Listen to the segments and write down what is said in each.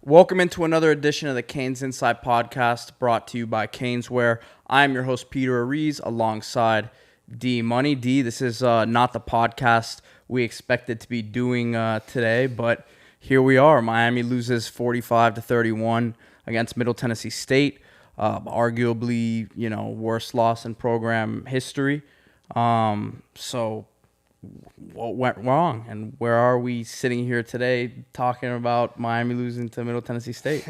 Welcome into another edition of the CanesInSight podcast brought to you by Caneswear. I am your host, Peter Ariz, alongside D Money. D, this is not the podcast we expected to be doing today, but here we are. Miami loses 45-31 against Middle Tennessee State. Arguably, worst loss in program history. So what went wrong, and where are we sitting here today talking about Miami losing to Middle Tennessee State?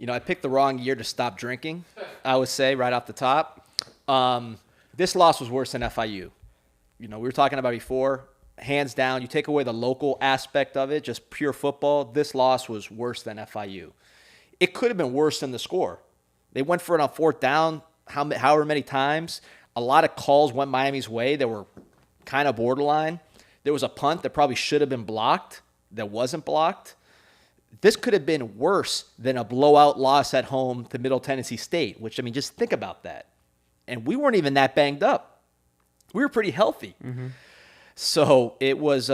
I picked the wrong year to stop drinking, I would say, right off the top. This loss was worse than FIU. We were talking about before, hands down, you take away the local aspect of it, just pure football, this loss was worse than FIU. It could have been worse than the score. They went for it on fourth down however many times. A lot of calls went Miami's way that were kind of borderline. There was a punt that probably should have been blocked that wasn't blocked. This could have been worse than a blowout loss at home to Middle Tennessee State, which, just think about that. And we weren't even that banged up. We were pretty healthy. Mm-hmm. So it was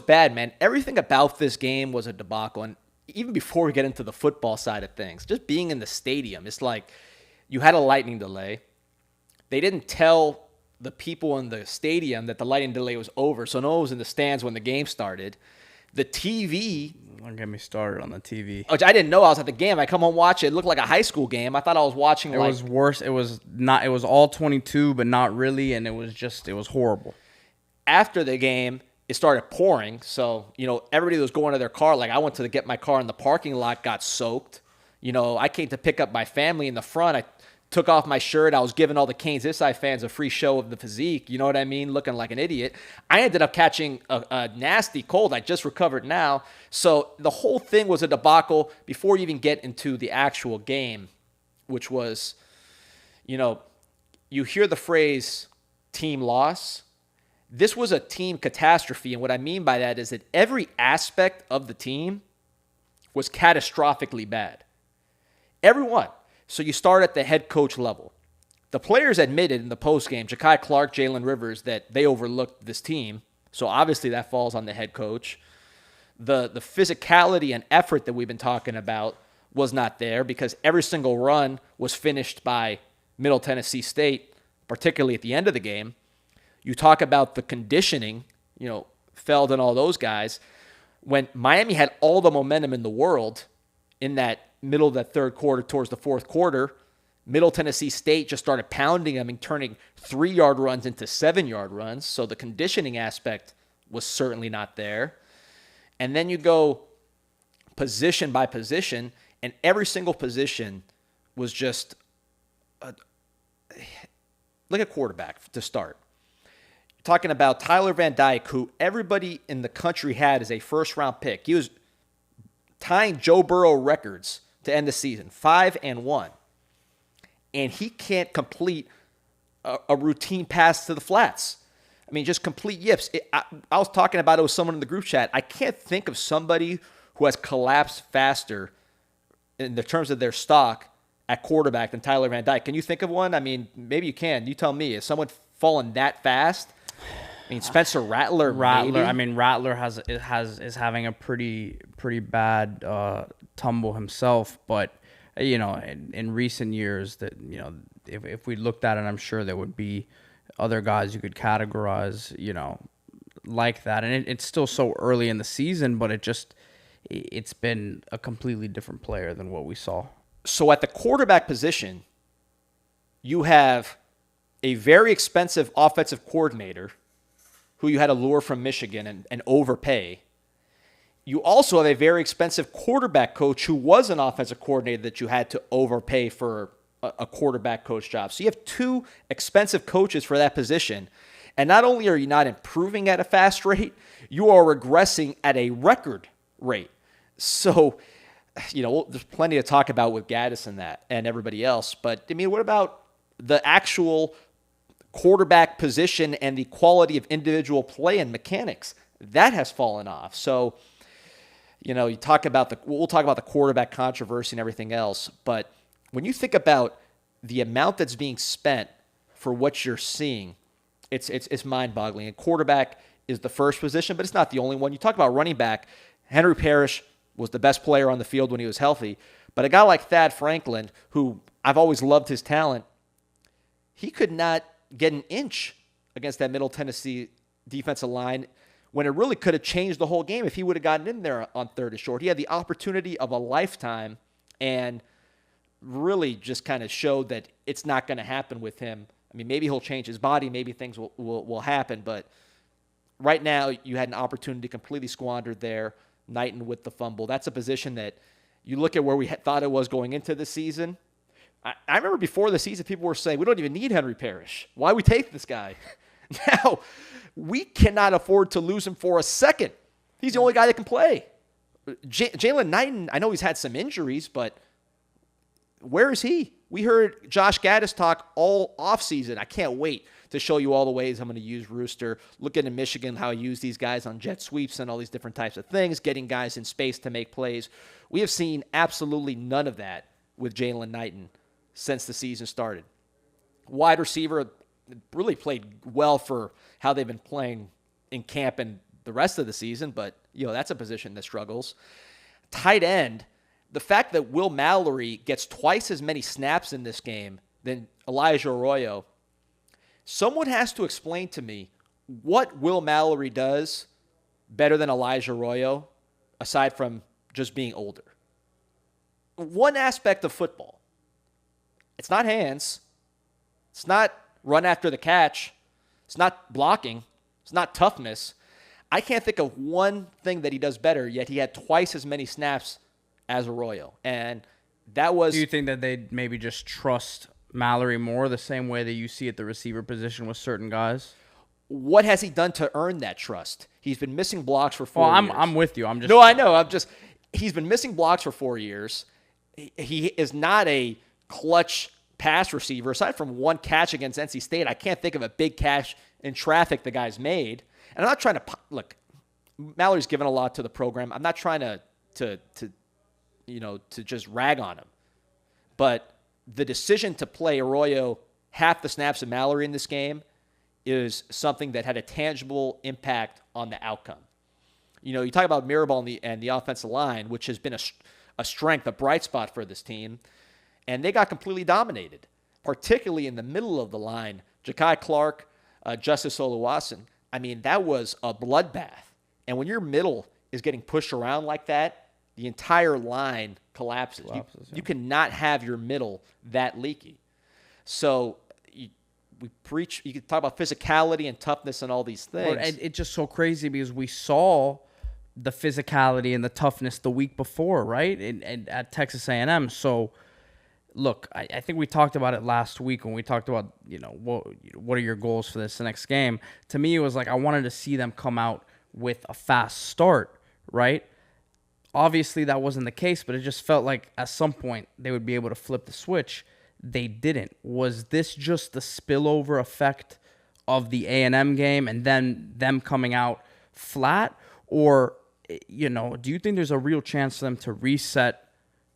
bad, man. Everything about this game was a debacle. And even before we get into the football side of things, just being in the stadium, it's like you had a lightning delay. They didn't tell the people in the stadium that the lightning delay was over, so no one was in the stands when the game started. The TV... Don't get me started on the TV. Which I didn't know I was at the game. I come home, watch it. It looked like a high school game. I thought I was watching It was worse. It was not. It was all 22, but not really, and it was horrible. After the game, it started pouring, so, everybody was going to their car. Like, I went to get my car in the parking lot, got soaked. I came to pick up my family in the front. I took off my shirt. I was giving all the CanesInSight fans a free show of the physique. You know what I mean? Looking like an idiot. I ended up catching a nasty cold. I just recovered now. So the whole thing was a debacle before you even get into the actual game, which was, you hear the phrase team loss. This was a team catastrophe. And what I mean by that is that every aspect of the team was catastrophically bad. Everyone. So you start at the head coach level. The players admitted in the postgame, Ja'Kai Clark, Jalen Rivers, that they overlooked this team. So obviously that falls on the head coach. The physicality and effort that we've been talking about was not there because every single run was finished by Middle Tennessee State, particularly at the end of the game. You talk about the conditioning, Feld and all those guys. When Miami had all the momentum in the world in that middle of that third quarter towards the fourth quarter, Middle Tennessee State just started pounding them and turning 3-yard runs into 7-yard runs. So the conditioning aspect was certainly not there. And then you go position by position, and every single position was just like a quarterback to start. Talking about Tyler Van Dyke, who everybody in the country had as a first-round pick. He was tying Joe Burrow records to end the season, 5-1. And he can't complete a routine pass to the flats. Just complete yips. I was talking about it with someone in the group chat. I can't think of somebody who has collapsed faster in the terms of their stock at quarterback than Tyler Van Dyke. Can you think of one? Maybe you can. You tell me. Is someone fallen that fast? Spencer Rattler. Maybe? Rattler is having a pretty bad tumble himself, but in recent years that if we looked at it, I'm sure there would be other guys you could categorize like that, and it's still so early in the season, but it's been a completely different player than what we saw. So at the quarterback position, you have a very expensive offensive coordinator who you had to lure from Michigan and overpay. You also have a very expensive quarterback coach who was an offensive coordinator that you had to overpay for a quarterback coach job. So you have two expensive coaches for that position. And not only are you not improving at a fast rate, you are regressing at a record rate. So, there's plenty to talk about with Gaddis and everybody else. But, what about the actual quarterback position and the quality of individual play and mechanics? That has fallen off. So, we'll talk about the quarterback controversy and everything else, but when you think about the amount that's being spent for what you're seeing, it's mind-boggling. And quarterback is the first position, but it's not the only one. You talk about running back, Henry Parrish was the best player on the field when he was healthy. But a guy like Thad Franklin, who I've always loved his talent, he could not get an inch against that Middle Tennessee defensive line when it really could have changed the whole game if he would have gotten in there on 3rd and short. He had the opportunity of a lifetime and really just kind of showed that it's not going to happen with him. I mean, maybe he'll change his body, maybe things will happen, but right now you had an opportunity completely squandered there. Knighton with the fumble. That's a position that you look at where we thought it was going into the season. I remember before the season, people were saying, we don't even need Henry Parrish. Why we take this guy? Now, we cannot afford to lose him for a second. He's the only guy that can play. Jalen Knighton, I know he's had some injuries, but where is he? We heard Josh Gaddis talk all offseason. I can't wait to show you all the ways I'm going to use Rooster. Looking at Michigan, how I use these guys on jet sweeps and all these different types of things, getting guys in space to make plays. We have seen absolutely none of that with Jalen Knighton since the season started. Wide receiver really played well for how they've been playing in camp and the rest of the season, but that's a position that struggles. Tight end, the fact that Will Mallory gets twice as many snaps in this game than Elijah Arroyo, someone has to explain to me what Will Mallory does better than Elijah Arroyo, aside from just being older. One aspect of football, it's not hands, it's not run after the catch, it's not blocking, it's not toughness. I can't think of one thing that he does better, yet he had twice as many snaps as Arroyo. And that was... Do you think that they'd maybe just trust Mallory more the same way that you see at the receiver position with certain guys? What has he done to earn that trust? He's been missing blocks for 4 years. I'm with you. No, I know. He's been missing blocks for 4 years. He is not a clutch pass receiver. Aside from one catch against NC State, I can't think of a big catch in traffic the guy's made. And I'm not trying to look. Mallory's given a lot to the program. I'm not trying to just rag on him. But the decision to play Arroyo half the snaps of Mallory in this game is something that had a tangible impact on the outcome. You talk about Mirabal and the offensive line, which has been a strength, a bright spot for this team, and they got completely dominated, particularly in the middle of the line. Ja'Kai Clark, Justice Oluwasen. I mean, that was a bloodbath. And when your middle is getting pushed around like that, the entire line collapses. You cannot have your middle that leaky. So you can talk about physicality and toughness and all these things. But it's just so crazy because we saw the physicality and the toughness the week before, right? And at Texas A&M. So, look, I think we talked about it last week when we talked about, what are your goals for this next game. To me, it was like I wanted to see them come out with a fast start, right? Obviously, that wasn't the case, but it just felt like at some point they would be able to flip the switch. They didn't. Was this just the spillover effect of the A&M game and then them coming out flat? Or, do you think there's a real chance for them to reset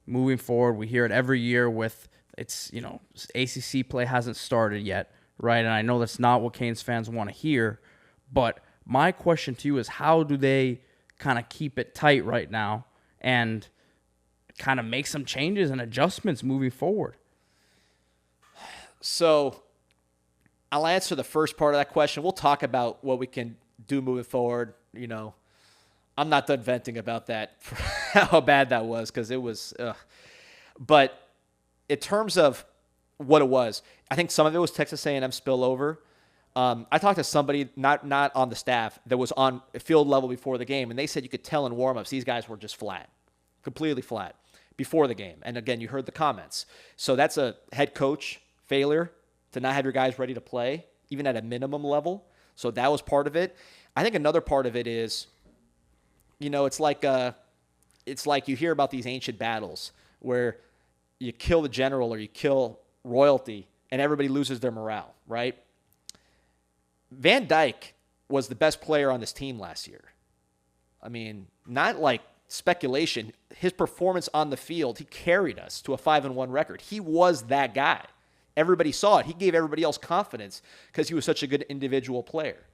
moving forward? We hear it every year with ACC play hasn't started yet, right? And I know that's not what Canes fans want to hear, but my question to you is how do they kind of keep it tight right now and kind of make some changes and adjustments moving forward? So I'll answer the first part of that question. We'll talk about what we can do moving forward. I'm not done venting about that, how bad that was, because it was. But in terms of what it was, I think some of it was Texas A&M spillover. I talked to somebody not on the staff that was on field level before the game, and they said you could tell in warmups these guys were just flat, completely flat before the game. And again, you heard the comments. So that's a head coach failure to not have your guys ready to play, even at a minimum level. So that was part of it. I think another part of it is, it's like you hear about these ancient battles where you kill the general or you kill royalty and everybody loses their morale, right? Van Dyke was the best player on this team last year. I mean, not like speculation. His performance on the field, he carried us to a 5-1 record. He was that guy. Everybody saw it. He gave everybody else confidence because he was such a good individual player.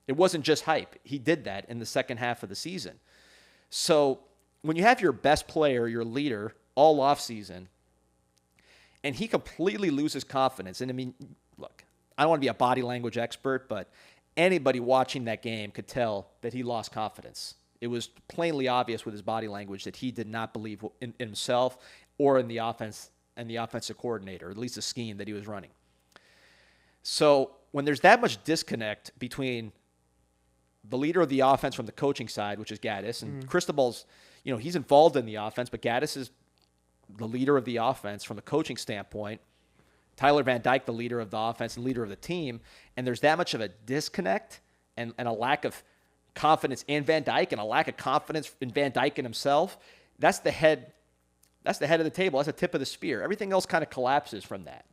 It wasn't just hype. He did that in the second half of the season. So when you have your best player, your leader, all offseason, and he completely loses confidence. And I mean, look, I don't want to be a body language expert, but anybody watching that game could tell that he lost confidence. It was plainly obvious with his body language that he did not believe in himself or in the offense and the offensive coordinator, or at least the scheme that he was running. So when there's that much disconnect between the leader of the offense from the coaching side, which is Gaddis, and Cristobal's, he's involved in the offense, but Gaddis is the leader of the offense from a coaching standpoint. Tyler Van Dyke, the leader of the offense and leader of the team, and there's that much of a disconnect and a lack of confidence in Van Dyke and a lack of confidence in Van Dyke and himself. That's the head of the table. That's the tip of the spear. Everything else kind of collapses from that.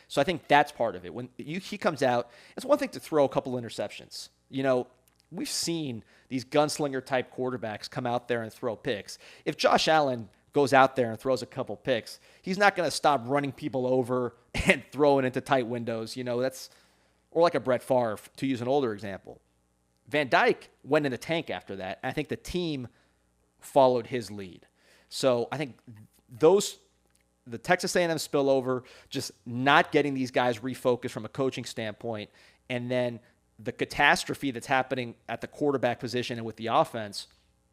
So I think that's part of it. When he comes out, it's one thing to throw a couple interceptions. We've seen these gunslinger-type quarterbacks come out there and throw picks. If Josh Allen goes out there and throws a couple picks, he's not going to stop running people over and throwing into tight windows. Or like a Brett Favre, to use an older example. Van Dyke went in the tank after that. I think the team followed his lead. So I think the Texas A&M spillover, just not getting these guys refocused from a coaching standpoint, and then the catastrophe that's happening at the quarterback position and with the offense,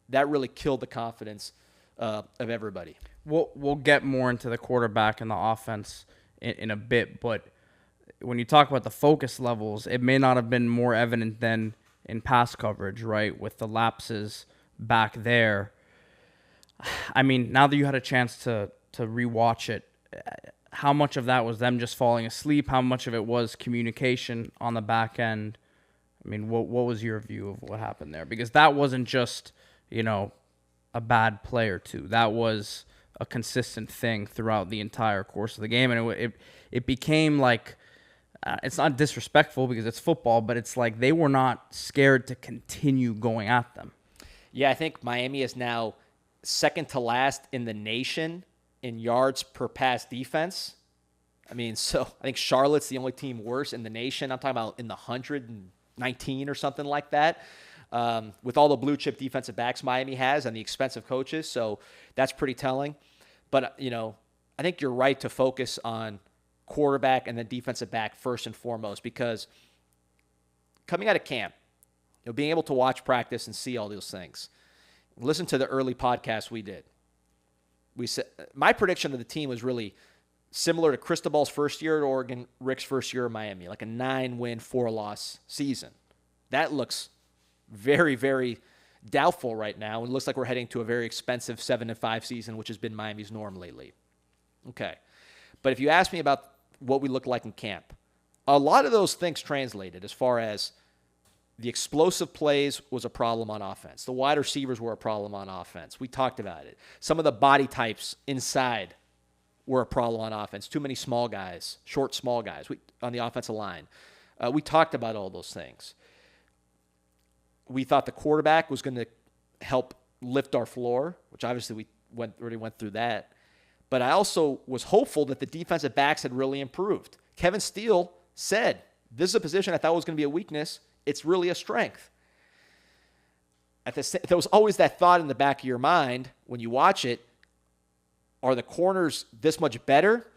that really killed the confidence of everybody. We'll get more into the quarterback and the offense in a bit, but when you talk about the focus levels, it may not have been more evident than in pass coverage, right, with the lapses back there. I mean, now that you had a chance to rewatch it, how much of that was them just falling asleep? How much of it was communication on the back end? I mean, what was your view of what happened there? Because that wasn't just, a bad play or two. That was a consistent thing throughout the entire course of the game. And it became like, it's not disrespectful because it's football, but it's like they were not scared to continue going at them. Yeah, I think Miami is now second to last in the nation in yards per pass defense. I mean, so I think Charlotte's the only team worse in the nation. I'm talking about in the 119 or something like that. With all the blue chip defensive backs Miami has and the expensive coaches. So that's pretty telling. But, I think you're right to focus on quarterback and then defensive back first and foremost, because coming out of camp, being able to watch practice and see all those things, listen to the early podcast we did. We said my prediction of the team was really similar to Cristobal's first year at Oregon, Rick's first year at Miami, like a 9-win, 4-loss season. That looks very, very doubtful right now. It looks like we're heading to a very expensive 7-5 season, which has been Miami's norm lately. Okay. But if you ask me about what we look like in camp, a lot of those things translated as far as the explosive plays was a problem on offense. The wide receivers were a problem on offense. We talked about it. Some of the body types inside were a problem on offense. Too many small guys, short, small guys on the offensive line. We talked about all those things. We thought the quarterback was going to help lift our floor, which obviously we already went through that. But I also was hopeful that the defensive backs had really improved. Kevin Steele said, this is a position I thought was going to be a weakness. It's really a strength. There was always that thought in the back of your mind when you watch it, are the corners this much better,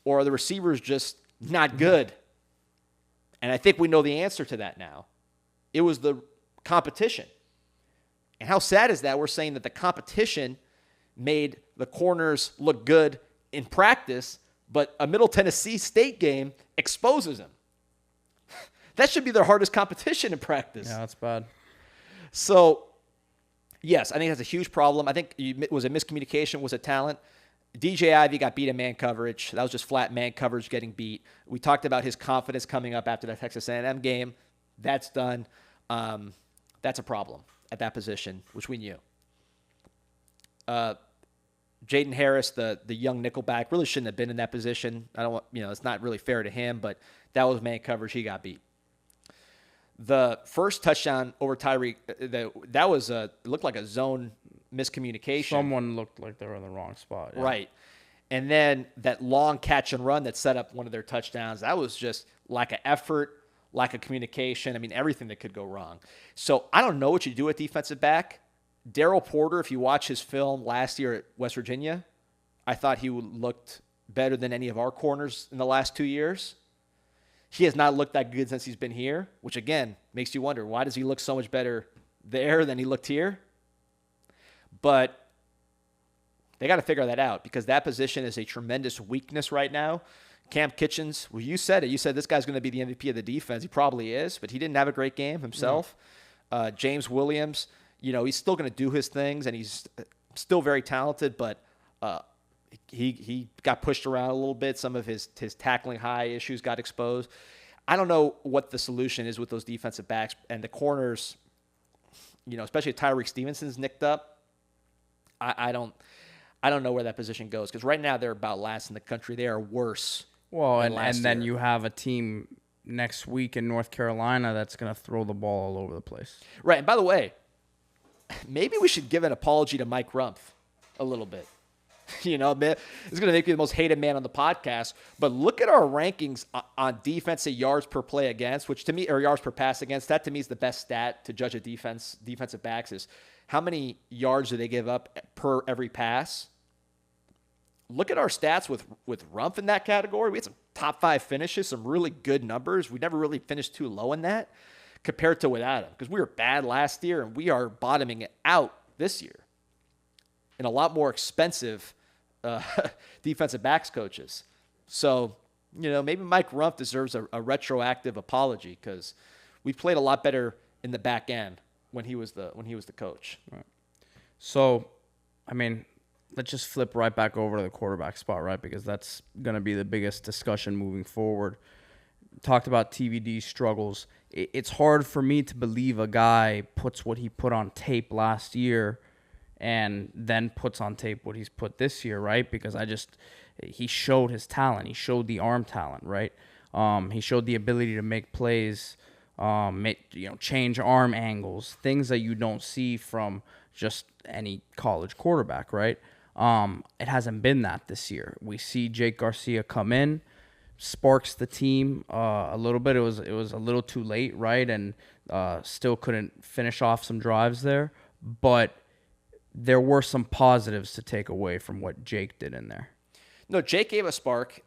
or are the receivers just not good? And I think we know the answer to that now. It was the competition. And how sad is that? We're saying that the competition made the corners look good in practice, but a Middle Tennessee State game exposes them. That should be their hardest competition in practice. Yeah, that's bad. So, yes, I think that's a huge problem. I think it was a miscommunication, was a talent. DJ Ivey got beat in man coverage. That was just flat man coverage getting beat. We talked about his confidence coming up after that Texas A&M game. That's done. That's a problem at that position, which we knew. Jaden Harris, the young nickelback, really shouldn't have been in that position. It's not really fair to him, but that was man coverage. He got beat. The first touchdown over Tyreek, it looked like a zone miscommunication. Someone looked like they were in the wrong spot. Yeah. Right. And then that long catch and run that set up one of their touchdowns, that was just lack of effort, lack of communication. I mean, everything that could go wrong. So I don't know what you do at defensive back. Daryl Porter, if you watch his film last year at West Virginia, I thought he looked better than any of our corners in the last 2 years. He has not looked that good since he's been here, which, again, makes you wonder, why does he look so much better there than he looked here? But they got to figure that out because that position is a tremendous weakness right now. Cam Kitchens, well, you said it. You said this guy's going to be the MVP of the defense. He probably is, but he didn't have a great game himself. James Williams, he's still going to do his things, and he's still very talented, but he got pushed around a little bit. Some of his tackling high issues got exposed. I don't know what the solution is with those defensive backs and the corners, especially if Tyreek Stevenson's nicked up. I don't know where that position goes because right now they're about last in the country. They are worse. Well, and then you have a team next week in North Carolina that's going to throw the ball all over the place. Right. And by the way, maybe we should give an apology to Mike Rumpf a little bit. It's going to make you the most hated man on the podcast. But look at our rankings on defensive yards per play against, which to me, or yards per pass against. That to me is the best stat to judge a defensive backs is how many yards do they give up per every pass. Look at our stats with Rumpf in that category. We had some top 5 finishes, some really good numbers. We never really finished too low in that compared to without him because we were bad last year and we are bottoming it out this year. And a lot more expensive defensive backs coaches. So, maybe Mike Rumpf deserves a retroactive apology because we played a lot better in the back end when he was the coach. Right. So, let's just flip right back over to the quarterback spot, right? Because that's going to be the biggest discussion moving forward. Talked about TVD struggles. It's hard for me to believe a guy puts what he put on tape last year and then puts on tape what he's put this year, right? Because he showed his talent. He showed the arm talent, right? He showed the ability to make plays, change arm angles, things that you don't see from just any college quarterback, right? It hasn't been that this year. We see Jake Garcia come in, sparks the team a little bit. It was a little too late, right? And still couldn't finish off some drives there. But there were some positives to take away from what Jake did in there. No, Jake gave a spark.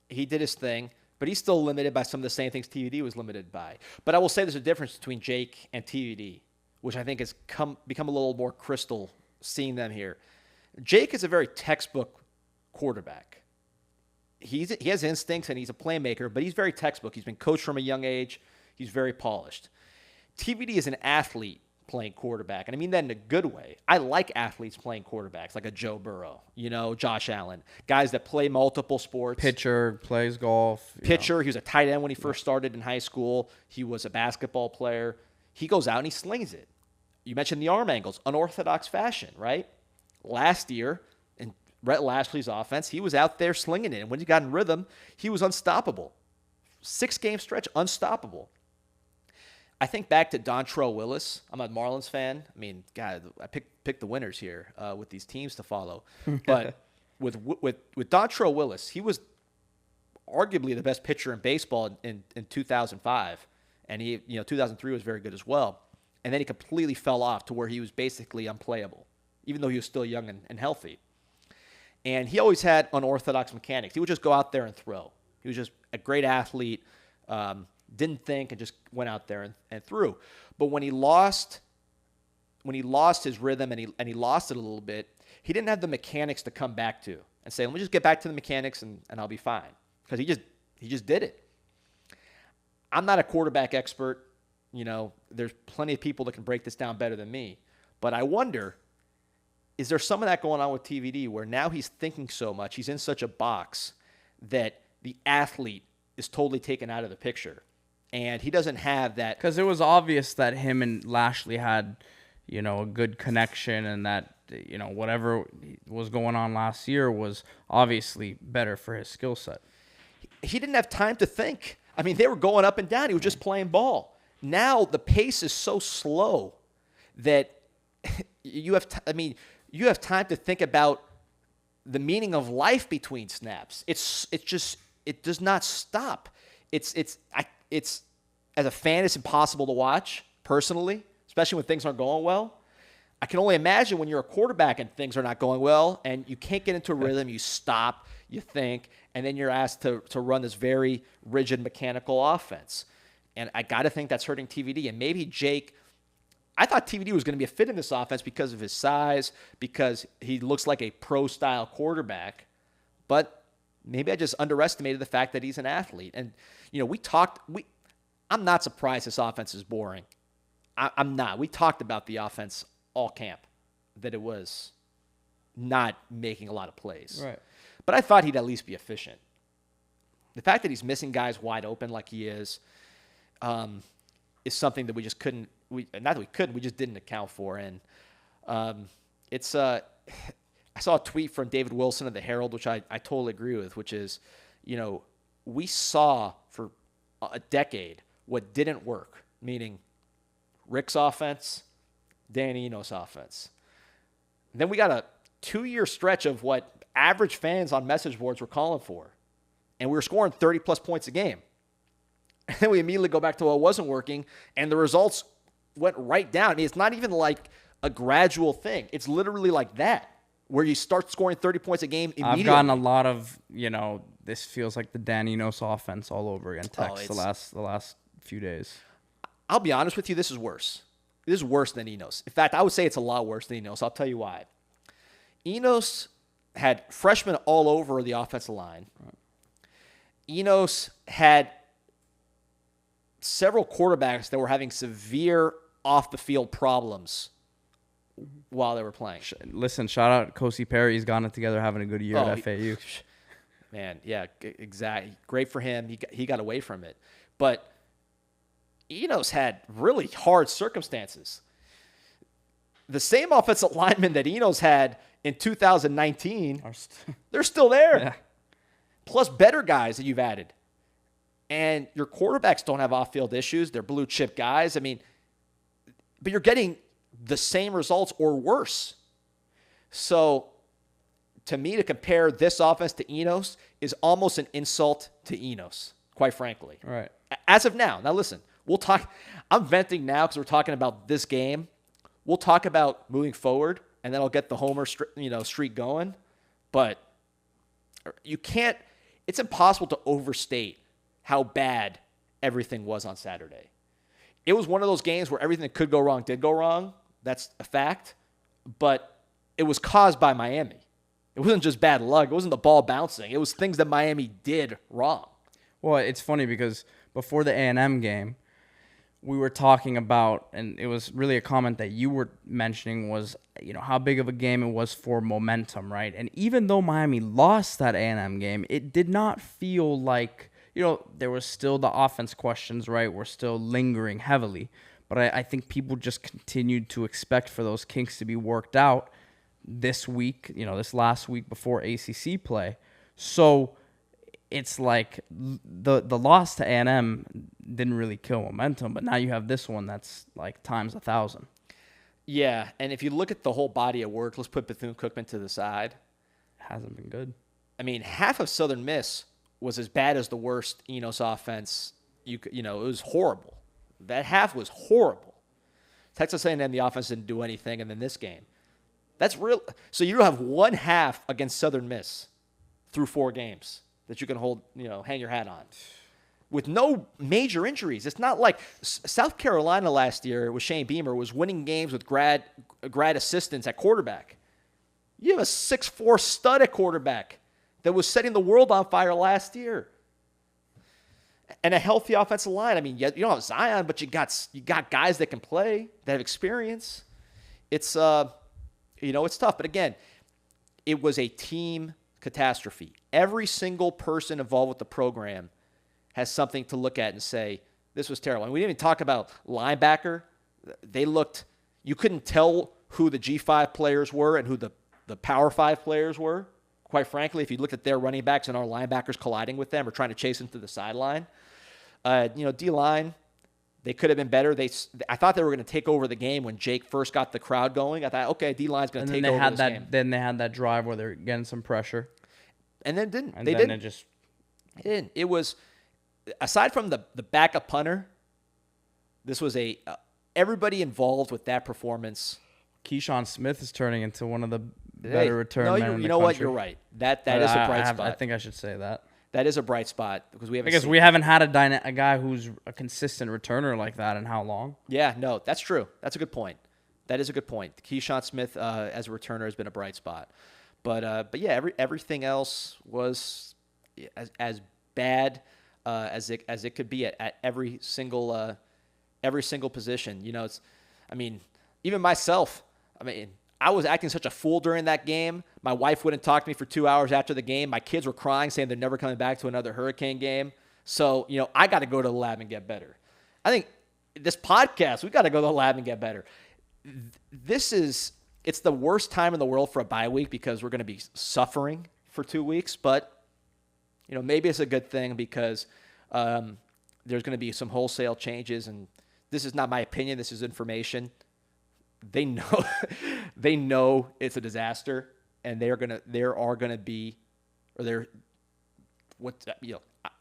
He did his thing, but he's still limited by some of the same things TVD was limited by. But I will say there's a difference between Jake and TVD, which I think has become a little more crystal seeing them here. Jake is a very textbook quarterback. He has instincts and he's a playmaker, but he's very textbook. He's been coached from a young age. He's very polished. TVD is an athlete playing quarterback, and I mean that in a good way. I like athletes playing quarterbacks, like a Joe Burrow, Josh Allen, guys that play multiple sports. Pitcher, plays golf. Pitcher, he was a tight end when he first started in high school. He was a basketball player. He goes out and he slings it. You mentioned the arm angles, unorthodox fashion, right? Last year, in Rhett Lashley's offense, he was out there slinging it, and when he got in rhythm, he was unstoppable. 6-game stretch, unstoppable. I think back to Dontrell Willis. I'm a Marlins fan. God, I picked the winners here with these teams to follow. But with Dontrell Willis, he was arguably the best pitcher in baseball in 2005, and 2003 was very good as well. And then he completely fell off to where he was basically unplayable, even though he was still young and healthy. And he always had unorthodox mechanics. He would just go out there and throw. He was just a great athlete. Didn't think and just went out there and threw. But when he lost his rhythm and he lost it a little bit, he didn't have the mechanics to come back to and say, let me just get back to the mechanics and I'll be fine. Because he just did it. I'm not a quarterback expert. There's plenty of people that can break this down better than me. But I wonder, is there some of that going on with TVD where now he's thinking so much, he's in such a box that the athlete is totally taken out of the picture? And he doesn't have that. Because it was obvious that him and Lashley had, a good connection and that, whatever was going on last year was obviously better for his skill set. He didn't have time to think. They were going up and down. He was just playing ball. Now the pace is so slow that you have time to think about the meaning of life between snaps. It does not stop. It's as a fan, it's impossible to watch personally, especially when things aren't going well. I can only imagine when you're a quarterback and things are not going well and you can't get into a rhythm, you stop, you think, and then you're asked to run this very rigid mechanical offense. And I got to think that's hurting TVD. And maybe Jake, I thought TVD was going to be a fit in this offense because of his size, because he looks like a pro-style quarterback. But maybe I just underestimated the fact that he's an athlete. And, I'm not surprised this offense is boring. I'm not. We talked about the offense all camp, that it was not making a lot of plays. Right. But I thought he'd at least be efficient. The fact that he's missing guys wide open like he is something that we just couldn't. Not that we couldn't, we just didn't account for. And it's. I saw a tweet from David Wilson of the Herald, which I totally agree with, which is, we saw for a decade what didn't work, meaning Rick's offense, Dan Enos' offense. And then we got a 2-year stretch of what average fans on message boards were calling for. And we were scoring 30-plus points a game. And then we immediately go back to what wasn't working, and the results went right down. I mean, it's not even like a gradual thing. It's literally like that, where you start scoring 30 points a game immediately. I've gotten a lot of, this feels like the Dan Enos offense all over again text the last few days. I'll be honest with you, this is worse. This is worse than Enos. In fact, I would say it's a lot worse than Enos. I'll tell you why. Enos had freshmen all over the offensive line. Right. Enos had several quarterbacks that were having severe off-the-field problems while they were playing. Listen, shout out Kosi Perry. He's gotten it together, having a good year at FAU. Man, yeah, exactly. Great for him. He got away from it. But Enos had really hard circumstances. The same offensive linemen that Enos had in 2019, they're still there. Yeah. Plus better guys that you've added. And your quarterbacks don't have off-field issues. They're blue-chip guys. I mean, but you're getting the same results or worse. So, to me, to compare this offense to Enos is almost an insult to Enos, quite frankly. Right. As of now. Now, listen. We'll talk. I'm venting now because we're talking about this game. We'll talk about moving forward, and then I'll get the homer streak going. But you can't. It's impossible to overstate how bad everything was on Saturday. It was one of those games where everything that could go wrong did go wrong. That's a fact. But it was caused by Miami. It wasn't just bad luck. It wasn't the ball bouncing. It was things that Miami did wrong. Well, it's funny because before the A&M game, we were talking about, and it was really a comment that you were mentioning was, how big of a game it was for momentum, right? And even though Miami lost that A&M game, it did not feel like, there was still the offense questions, right? Were still lingering heavily. But I think people just continued to expect for those kinks to be worked out this week, this last week before ACC play. So it's like the loss to A&M didn't really kill momentum, but now you have this one that's like times 1,000. Yeah, and if you look at the whole body of work, let's put Bethune-Cookman to the side. Hasn't been good. I mean, half of Southern Miss was as bad as the worst Enos offense. It was horrible. That half was horrible. Texas A&M, the offense didn't do anything, and then this game. That's real. So you don't have one half against Southern Miss through 4 games that you can hold, hang your hat on, with no major injuries. It's not like South Carolina last year with Shane Beamer was winning games with grad assistants at quarterback. You have a 6'4" stud at quarterback that was setting the world on fire last year. And a healthy offensive line. I mean, you don't have Zion, but you got guys that can play, that have experience. It's it's tough. But again, it was a team catastrophe. Every single person involved with the program has something to look at and say, this was terrible. And we didn't even talk about linebacker. You couldn't tell who the G5 players were and who the Power 5 players were. Quite frankly, if you looked at their running backs and our linebackers colliding with them or trying to chase them to the sideline. D-line, they could have been better. I thought they were going to take over the game when Jake first got the crowd going. I thought, okay, D-line's going to take over this game. Then they had that drive where they're getting some pressure. And then didn't. They didn't. It didn't. It was, aside from the backup punter, this was everybody involved with that performance Keyshawn Smith is turning into one of the better return men in the country. You know what? You're right. That is a bright spot. I think I should say that. That is a bright spot because we haven't had a guy who's a consistent returner like that in how long? Yeah, no, that's true. That's a good point. That is a good point. Keyshawn Smith as a returner has been a bright spot, but yeah, everything else was as bad as it could be at every single position. You know, even myself. I was acting such a fool during that game. My wife wouldn't talk to me for 2 hours after the game. My kids were crying, saying they're never coming back to another Hurricane game. So, I got to go to the lab and get better. I think this podcast, we got to go to the lab and get better. It's the worst time in the world for a bye week because we're going to be suffering for 2 weeks. But, maybe it's a good thing because there's going to be some wholesale changes. And this is not my opinion. This is information. They know it's a disaster, and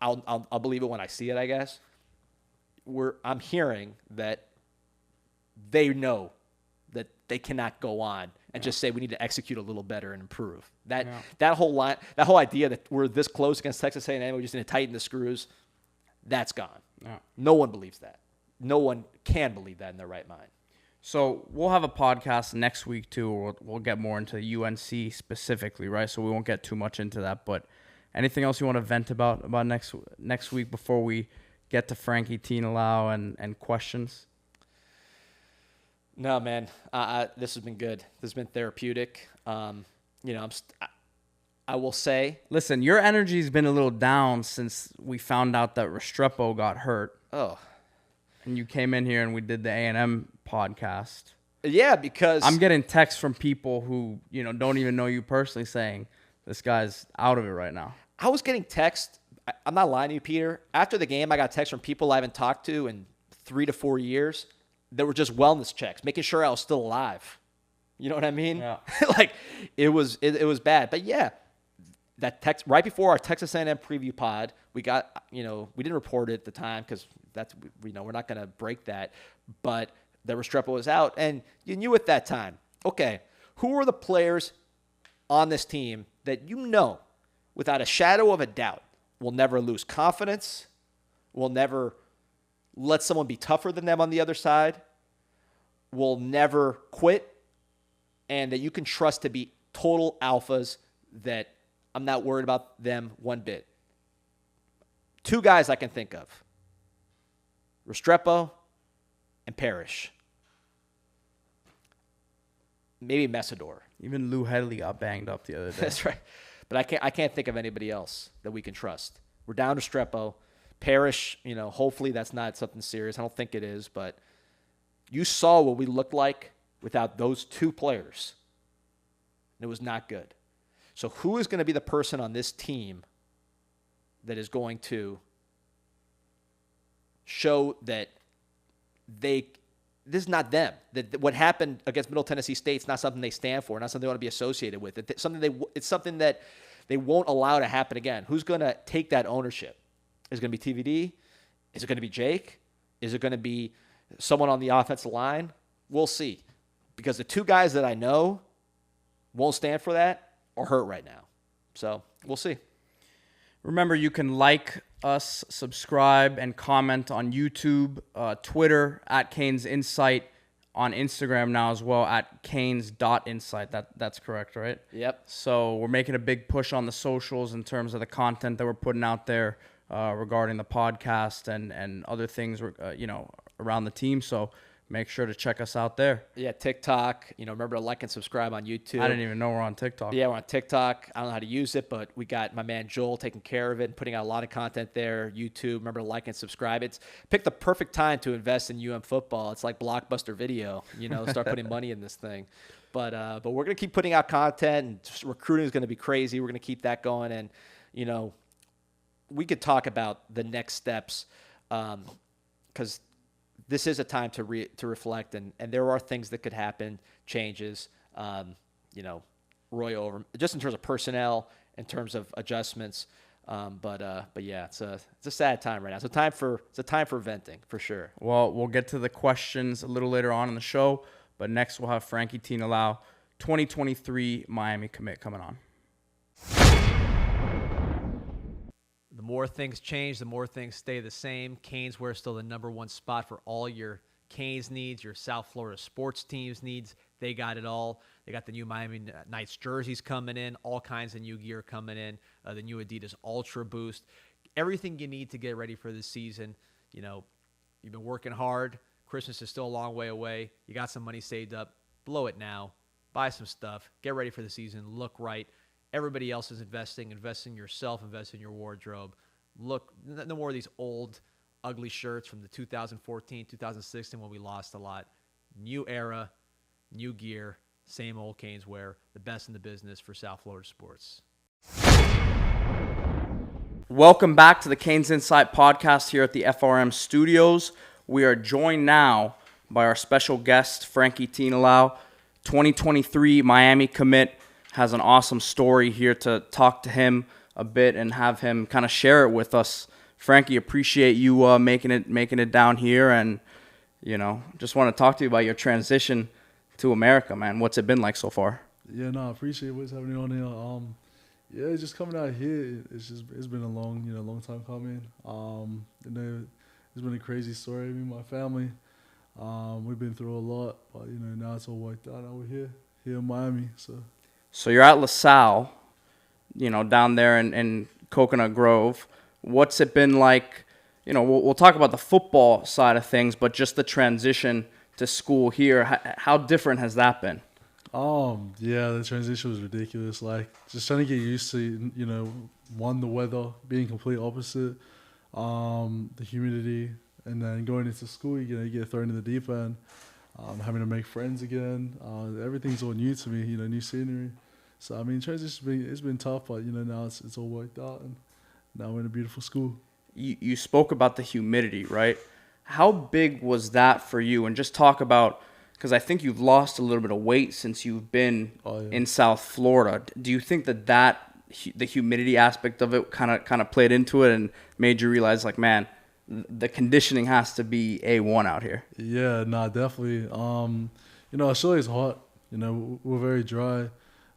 I'll believe it when I see it, I guess. I'm hearing that they know that they cannot go on and just say we need to execute a little better and improve. That whole idea that we're this close against Texas A&M, we just need to tighten the screws, that's gone. Yeah. No one believes that. No one can believe that in their right mind. So we'll have a podcast next week too. We'll get more into UNC specifically, right? So we won't get too much into that. But anything else you want to vent about next week before we get to Frankie Tinilau and questions? No, man. This has been good. This has been therapeutic. I will say. Listen, your energy's been a little down since we found out that Restrepo got hurt. Oh. And you came in here and we did the A&M podcast. Yeah, because I'm getting texts from people who, don't even know you personally saying this guy's out of it right now. I was getting texts. I'm not lying to you, Peter. After the game, I got texts from people I haven't talked to in 3 to 4 years that were just wellness checks, making sure I was still alive. You know what I mean? Yeah. It was bad. But yeah, that text right before our Texas A&M preview pod, we got, we didn't report it at the time because we're not going to break that. But the Restrepo was out, and you knew at that time, okay, who are the players on this team that without a shadow of a doubt, will never lose confidence, will never let someone be tougher than them on the other side, will never quit, and that you can trust to be total alphas that I'm not worried about them one bit. 2 guys I can think of, Restrepo and Parrish. Maybe Messidor. Even Lou Headley got banged up the other day. That's right. But I can't think of anybody else that we can trust. We're down to Restrepo. Parrish, hopefully that's not something serious. I don't think it is, but you saw what we looked like without those 2 players. And it was not good. So who is going to be the person on this team that is going to show that this is not them? That what happened against Middle Tennessee State is not something they stand for, not something they want to be associated with. It's something that they won't allow to happen again. Who's going to take that ownership? Is it going to be TVD? Is it going to be Jake? Is it going to be someone on the offensive line? We'll see. Because the 2 guys that I know won't stand for that are hurt right now. So we'll see. Remember, you can like us, subscribe, and comment on YouTube, Twitter, at CanesInSight, on Instagram now as well, at canes.insight. That's correct, right? Yep. So we're making a big push on the socials in terms of the content that we're putting out there regarding the podcast and other things, around the team. So make sure to check us out there. Yeah, TikTok. Remember to like and subscribe on YouTube. I didn't even know we're on TikTok. Yeah, we're on TikTok. I don't know how to use it, but we got my man Joel taking care of it and putting out a lot of content there. YouTube. Remember to like and subscribe. Pick the perfect time to invest in UM football. It's like Blockbuster Video. Start putting money in this thing. But we're gonna keep putting out content, and recruiting is gonna be crazy. We're gonna keep that going, and we could talk about the next steps because this is a time to reflect, and there are things that could happen, changes, Roy over, just in terms of personnel, in terms of adjustments. But yeah, it's a sad time right now. It's a time for venting for sure. Well, we'll get to the questions a little later on in the show, But next we'll have Frankie Tinilau, 2023 Miami commit coming on. The more things change, the more things stay the same. Caneswear is still the number one spot for all your Canes needs, your South Florida sports teams needs. They got it all. They got the new Miami Knights jerseys coming in, all kinds of new gear coming in, the new Adidas Ultra Boost. Everything you need to get ready for this season. You know, you've been working hard. Christmas is still a long way away. You got some money saved up. Blow it now. Buy some stuff. Get ready for the season. Look right. Everybody else is investing. Invest in yourself. Invest in your wardrobe. Look, no more of these old, ugly shirts from the 2014, 2016 when we lost a lot. New era, new gear, same old Caneswear, the best in the business for South Florida sports. Welcome back to the CanesInSight podcast here at the FRM studios. We are joined now by our special guest, Frankie Tinilau, 2023 Miami commit. Has an awesome story here to talk to him a bit and have him kind of share it with us. Frankie, appreciate you making it down here, and just want to talk to you about your transition to America, man. What's it been like so far? Yeah, no, I appreciate what's happening on here. Yeah, just coming out here, it's been a long time coming. It's been a crazy story. Me and my family, we've been through a lot, but now it's all worked out. Now we're here in Miami. So you're at LaSalle, down there in Coconut Grove. What's it been like? We'll talk about the football side of things, but just the transition to school here. How different has that been? Yeah, the transition was ridiculous. Like, just trying to get used to, the weather being complete opposite, the humidity, and then going into school, you get thrown in the deep end, having to make friends again. Everything's all new to me, new scenery. So, transition it's been tough, but, now it's all worked out, and now we're in a beautiful school. You spoke about the humidity, right? How big was that for you? And just talk about, because I think you've lost a little bit of weight since you've been in South Florida. Do you think that the humidity aspect of it kind of played into it and made you realize, like, man, the conditioning has to be A1 out here? Yeah, nah, definitely. Australia's hot. We're very dry.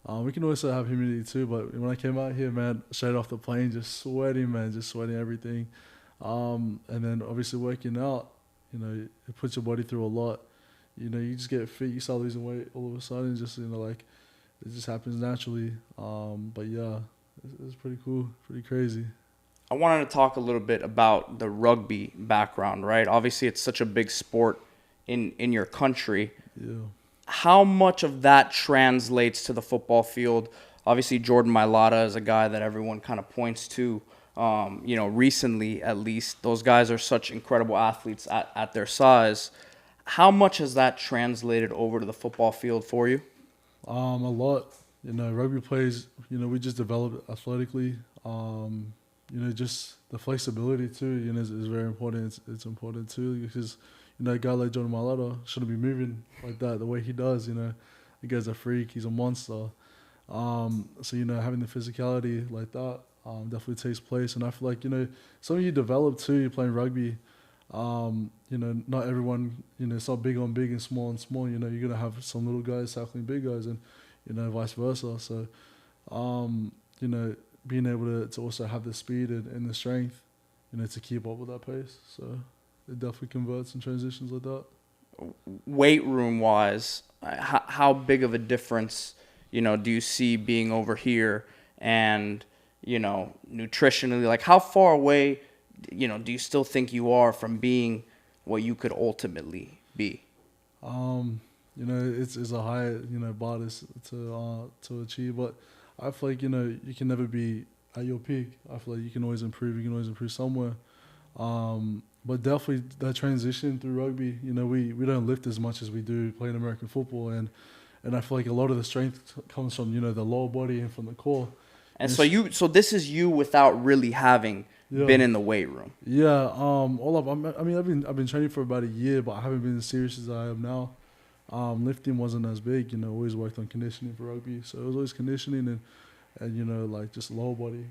We can also have humidity too, but when I came out here, man, straight off the plane, just sweating everything. And then obviously working out, it puts your body through a lot. You just get fit, you start losing weight all of a sudden, just, it just happens naturally. But yeah, it's pretty cool, pretty crazy. I wanted to talk a little bit about the rugby background, right? Obviously, it's such a big sport in your country. Yeah. How much of that translates to the football field? Obviously, Jordan Mailata is a guy that everyone kind of points to, recently at least. Those guys are such incredible athletes at their size. How much has that translated over to the football field for you? A lot. Rugby players, we just develop athletically. Just the flexibility too, is very important. It's important too because, a guy like Jordan Mailata shouldn't be moving like that the way he does. The guy's a freak. He's a monster. So, having the physicality like that definitely takes place. And I feel like, something you develop too, you're playing rugby. Not everyone, it's not big on big and small on small. You're going to have some little guys tackling big guys and, vice versa. So, being able to also have the speed and the strength, to keep up with that pace. So it definitely converts and transitions like that. Weight room wise, how big of a difference, do you see being over here and, nutritionally, like how far away, do you still think you are from being what you could ultimately be? It's a high, bar to achieve, but I feel like, you can never be at your peak. I feel like you can always improve. You can always improve somewhere. But definitely that transition through rugby, we don't lift as much as we do playing American football. And I feel like a lot of the strength comes from, the lower body and from the core. And so this is you without really having been in the weight room. Yeah. I've been training for about a year, but I haven't been as serious as I am now. Lifting wasn't as big, always worked on conditioning for rugby. So it was always conditioning and like just lower body.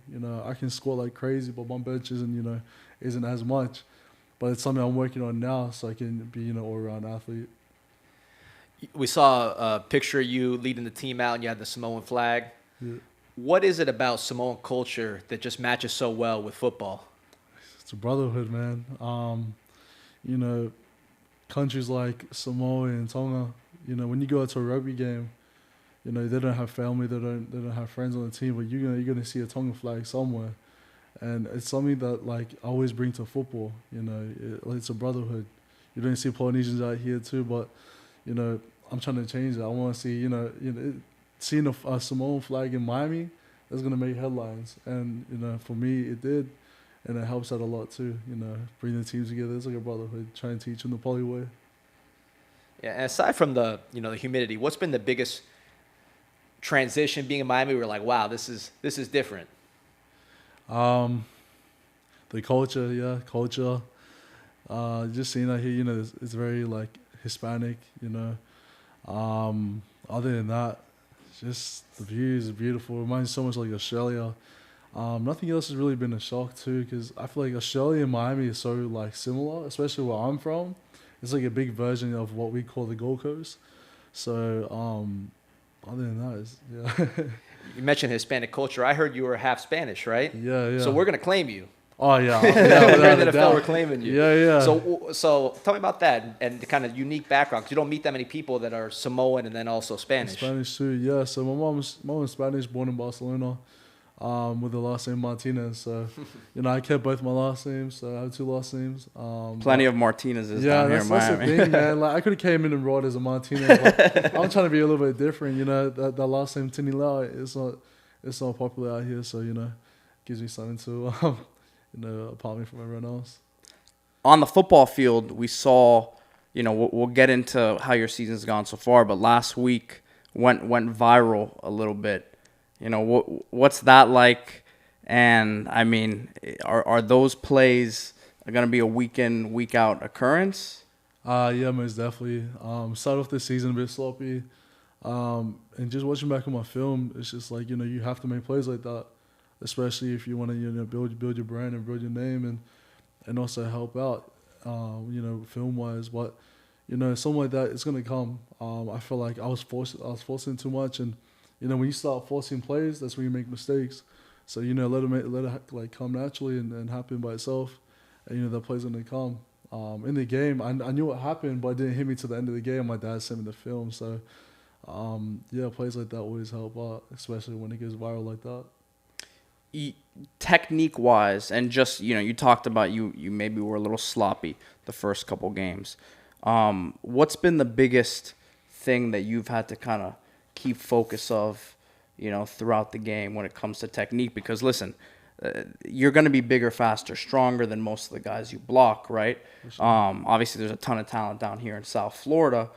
I can squat like crazy, but my bench isn't as much. But it's something I'm working on now so I can be, all-around athlete. We saw a picture of you leading the team out, and you had the Samoan flag. Yeah. What is it about Samoan culture that just matches so well with football? It's a brotherhood, man. You know, countries like Samoa and Tonga, you know, when you go to a rugby game, you know, they don't have family, they don't have friends on the team, but you're gonna see a Tongan flag somewhere, and it's something that like I always bring to football. You know, it's a brotherhood. You don't see Polynesians out here too, but you know, I'm trying to change it. I want to see, seeing a Samoan flag in Miami, that's gonna make headlines, and you know, for me, it did. And it helps out a lot too, you know, bring the teams together. It's like a brotherhood, trying to teach them the poly way. Yeah, and aside from the humidity, what's been the biggest transition being in Miami? We're like, wow, this is different. The culture, yeah, culture. Just seeing out here, you know, it's very like Hispanic, you know. Other than that, just the views is beautiful. It reminds me so much like Australia. Nothing else has really been a shock too, because I feel like Australia and Miami is so like similar, especially where I'm from. It's like a big version of what we call the Gold Coast. So, other than that, yeah. You mentioned Hispanic culture. I heard you were half Spanish, right? Yeah. So we're gonna claim you. Oh yeah, Here in the NFL, we're claiming you. Yeah. So tell me about that and the kind of unique background, because you don't meet that many people that are Samoan and then also Spanish. Spanish too, yeah. So my mom's Spanish, born in Barcelona, with the last name Martinez. So, you know, I kept both my last names. So I have two last names. Plenty of Martinez's down here in Miami. That's the thing, man. Like I could have came in and brought as a Martinez, but I'm trying to be a little bit different. You know, that last name Tinelau, it's not popular out here. So you know, gives me something to apart me from everyone else. On the football field, we saw, you know, we'll get into how your season's gone so far, but last week went viral a little bit. You know, what's that like? And I mean, are those plays going to be a week in, week out occurrence? Yeah, most definitely. Started off the season a bit sloppy, and just watching back on my film, it's just like, you know, you have to make plays like that, especially if you want to, you know, build your brand and build your name and also help out, you know, film wise. But you know, something like that, it's gonna come. I feel like I was forcing too much, and you know, when you start forcing plays, that's when you make mistakes. So, you know, let it like come naturally and happen by itself. And, you know, the play's going to come. In the game, I knew what happened, but it didn't hit me to the end of the game. My dad sent me the film. So, yeah, plays like that always help out, especially when it gets viral like that. Technique-wise, and just, you know, you talked about you maybe were a little sloppy the first couple games. What's been the biggest thing that you've had to kind of keep focus of, you know, throughout the game when it comes to technique? Because listen, you're going to be bigger, faster, stronger than most of the guys you block, right? Sure. Obviously there's a ton of talent down here in South Florida,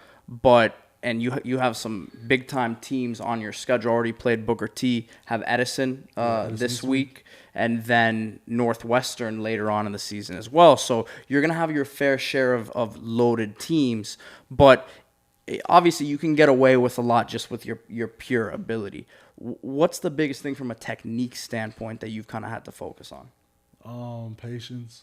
and you have some big time teams on your schedule. Already played Booker T, have Edison this week, and then Northwestern later on in the season as well. So you're going to have your fair share of loaded teams, but obviously you can get away with a lot just with your pure ability. What's the biggest thing from a technique standpoint that you've kind of had to focus on? Patience.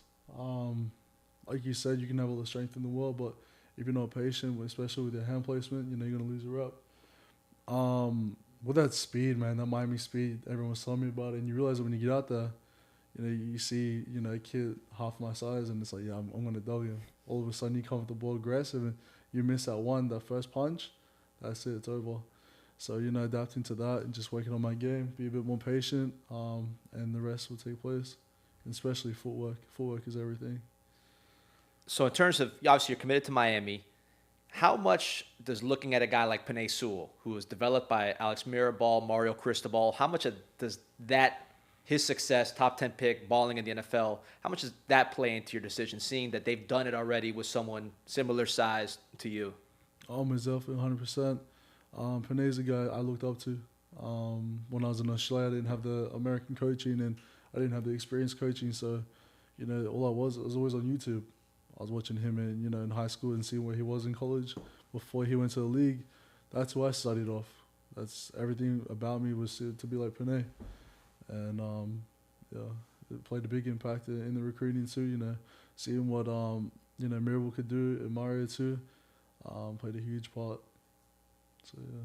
Like you said, you can have all the strength in the world, but if you're not patient, especially with your hand placement, you know, you're going to lose a rep. With that speed, man, that Miami speed, everyone's telling me about it, and you realize that when you get out there, you know, you see, you know, a kid half my size, and it's like, yeah, I'm going to dog him. All of a sudden, you come with the ball aggressive, and you miss that first punch, that's it, it's over. So, you know, adapting to that and just working on my game, be a bit more patient, and the rest will take place, and especially footwork. Footwork is everything. So in terms of, obviously you're committed to Miami, how much does looking at a guy like Penei Sewell, who was developed by Alex Mirabal, Mario Cristobal, how much does that, his success, top 10 pick, balling in the NFL, how much does that play into your decision, seeing that they've done it already with someone similar size to you? Myself, 100%. Penei's a guy I looked up to. When I was in Australia, I didn't have the American coaching, and I didn't have the experience coaching. So, you know, all I was always on YouTube. I was watching him in high school and seeing where he was in college before he went to the league. That's who I studied off. That's everything about me was to be like Penei. And, yeah, it played a big impact in the recruiting too, you know, seeing what, Mirabal could do and Mario too, played a huge part. So yeah.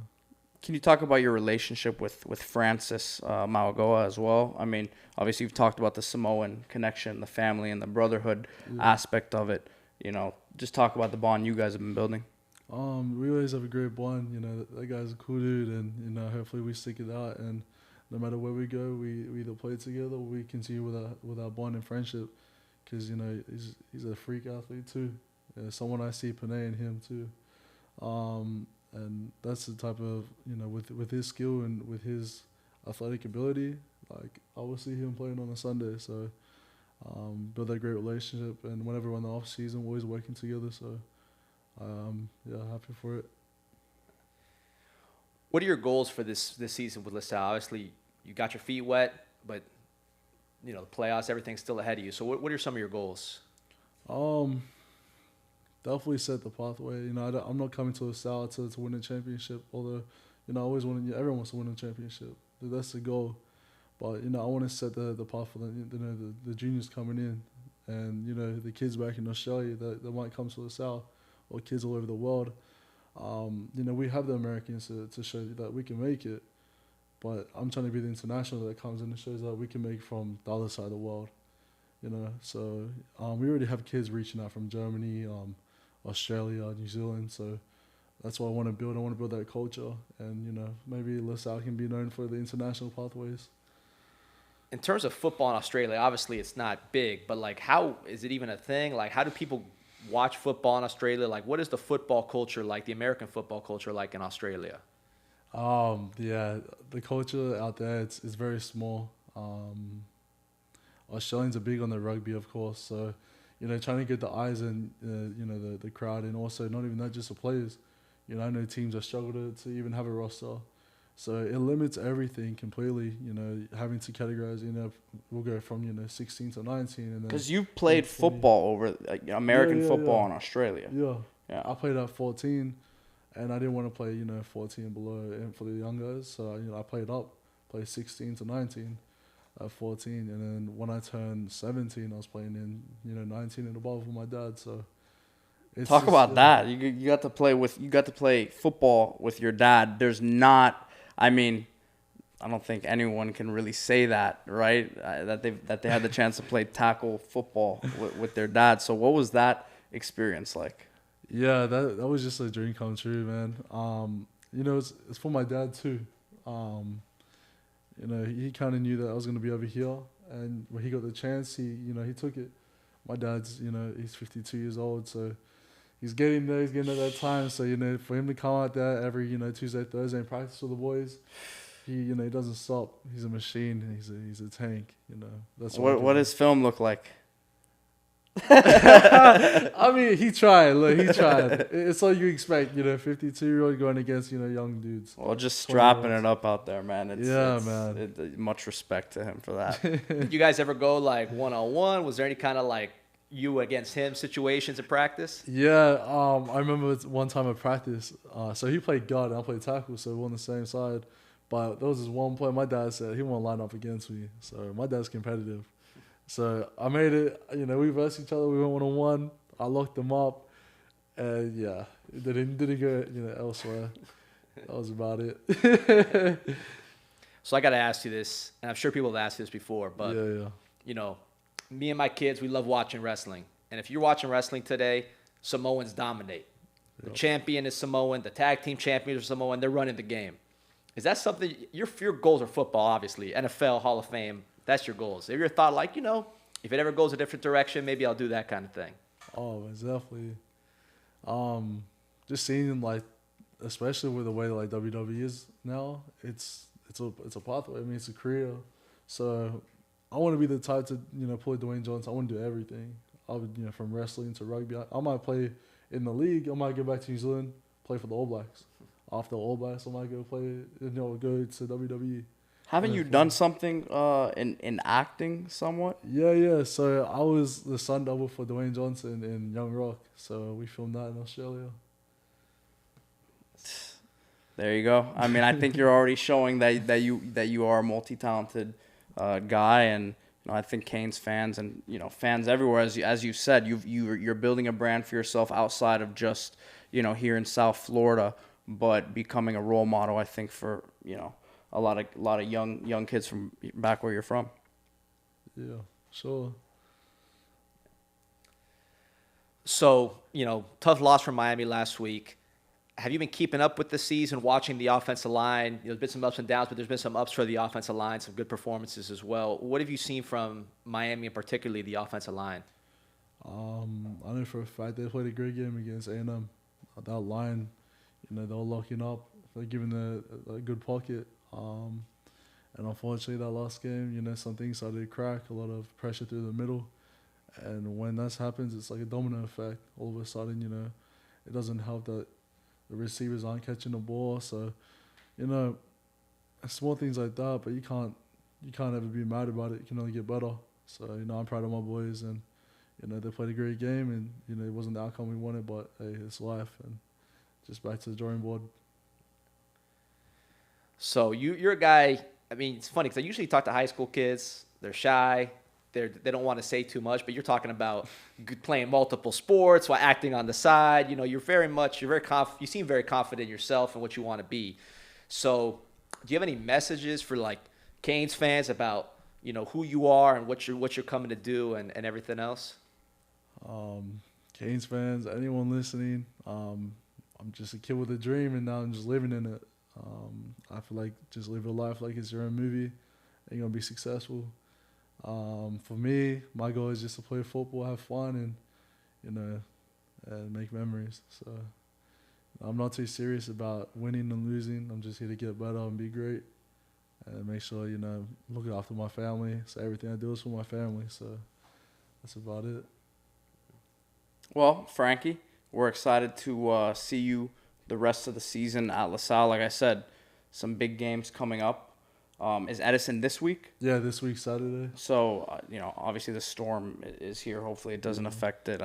Can you talk about your relationship with Francis Mauagoa as well? I mean, obviously you've talked about the Samoan connection, the family, and the brotherhood aspect of it. You know, just talk about the bond you guys have been building. We always have a great bond. You know, that guy's a cool dude, and you know, hopefully we stick it out. And no matter where we go, we either play together or we continue with our bond and friendship. Because you know, he's a freak athlete too. Someone I see Panay in him too. And that's the type of, you know, with his skill and with his athletic ability, like I will see him playing on a Sunday. So build that great relationship, and whenever we're in the off season, we're always working together. So yeah, happy for it. What are your goals for this season with LaSalle? Obviously, you got your feet wet, but you know the playoffs, everything's still ahead of you. So what are some of your goals? Definitely set the pathway. You know, I'm not coming to LaSalle to win a championship. Although, you know, I always want. Everyone wants to win a championship. That's the goal. But you know, I want to set the path for the juniors coming in, and you know, the kids back in Australia that might come to LaSalle, or kids all over the world. You know, we have the Americans to show that we can make it. But I'm trying to be the international that comes in and shows that we can make from the other side of the world. You know, so we already have kids reaching out from Germany, Australia, New Zealand. So that's what I want to build. I want to build that culture, and you know, maybe LaSalle can be known for the international pathways. In terms of football in Australia, obviously it's not big, but like, how is it even a thing? Like, how do people watch football in Australia? Like, what is the football culture like, the American football culture like in Australia? Yeah, the culture out there, it's very small. Australians are big on the rugby, of course. So, you know, trying to get the eyes and, you know, the crowd, and also not even that, just the players. You know, I know teams that struggle to even have a roster. So it limits everything completely, you know, having to categorize, you know, we'll go from, you know, 16 to 19. And then Because you played football over American football in Australia. Yeah. I played at 14, and I didn't want to play, you know, 14 and below and for the young guys. So, you know, I played 16 to 19 at 14. And then when I turned 17, I was playing in, you know, 19 and above with my dad. So talk about that. You got to play football with your dad. There's not, I mean, I don't think anyone can really say that, right? That they had the chance to play tackle football with their dad. So what was that experience like? Yeah, that was just a dream come true, man. You know, it's for my dad too. You know, he kind of knew that I was going to be over here, and when he got the chance, he took it. My dad's, you know, he's 52 years old, so he's getting there. He's getting at that time. So, you know, for him to come out there every, you know, Tuesday, Thursday and practice with the boys, he doesn't stop. He's a machine. He's a tank. You know, that's what does film look like? I mean, he tried. Look, he tried. It's all you expect, you know, 52-year-old going against, you know, young dudes. Well, just strapping it up out there, man. Man. Much respect to him for that. Did you guys ever go like one-on-one? Was there any kind of like you against him situations in practice? Yeah, I remember one time at practice. So he played guard and I played tackle, so we're on the same side. But there was this one play my dad said he won't line up against me. So my dad's competitive. So I made it, you know, we versed each other. We went one-on-one. I locked them up. And yeah, it didn't go, you know, elsewhere. That was about it. So I got to ask you this, and I'm sure people have asked you this before, but, you know, me and my kids, we love watching wrestling. And if you're watching wrestling today, Samoans dominate. The champion is Samoan. The tag team champions are Samoan. They're running the game. Is that something, your goals are football, obviously, NFL, Hall of Fame. That's your goals. Have you ever thought, like, you know, if it ever goes a different direction, maybe I'll do that kind of thing? Oh, it's definitely. Just seeing, like, especially with the way, like, WWE is now, it's a pathway. I mean, it's a career. So I want to be the type to, you know, pull Dwayne Johnson. I want to do everything. I would, you know, from wrestling to rugby. I might play in the league. I might go back to New Zealand, play for the All Blacks. After All Blacks, I might go play, you know, go to WWE. Haven't you done something in acting somewhat? Yeah. So I was the stunt double for Dwayne Johnson in Young Rock. So we filmed that in Australia. There you go. I mean, I think you're already showing that you are a multi-talented guy, and you know, I think Canes fans and, you know, fans everywhere, as you said, you're building a brand for yourself outside of just, you know, here in South Florida. but becoming a role model, I think, for, a lot of young kids from back where you're from. Yeah, sure. So, tough loss from Miami last week. Have you been keeping up with the season, watching the offensive line? There's been some ups and downs, but there's been some ups for the offensive line, some good performances as well. What have you seen from Miami, and particularly the offensive line? I know for a fact they played a great game against A&M. That line, they were locking up, they're giving a good pocket. And unfortunately, that last game, some things started to crack, a lot of pressure through the middle. And when that happens, it's like a domino effect. All of a sudden, it doesn't help that the receivers aren't catching the ball. So, small things like that, but you can't ever be mad about it. You can only get better. So, I'm proud of my boys, and, they played a great game, and, it wasn't the outcome we wanted, but hey, it's life, and just back to the drawing board. So you're a guy, it's funny because I usually talk to high school kids. They're shy. They don't want to say too much, but you're talking about playing multiple sports while acting on the side. You're very you seem very confident in yourself and what you want to be. So do you have any messages for like Canes fans about, who you are and what you're coming to do and everything else? Canes fans, anyone listening, I'm just a kid with a dream, and now I'm just living in it. I feel like just live your life like it's your own movie, and you're going to be successful. For me, my goal is just to play football, have fun, and make memories. So I'm not too serious about winning and losing. I'm just here to get better and be great, and make sure, look after my family. So everything I do is for my family. So that's about it. Well, Frankie, we're excited to see you the rest of the season at LaSalle. Like I said, some big games coming up. Is Edison this week? Yeah, this week, Saturday. So, obviously the storm is here. Hopefully it doesn't affect it.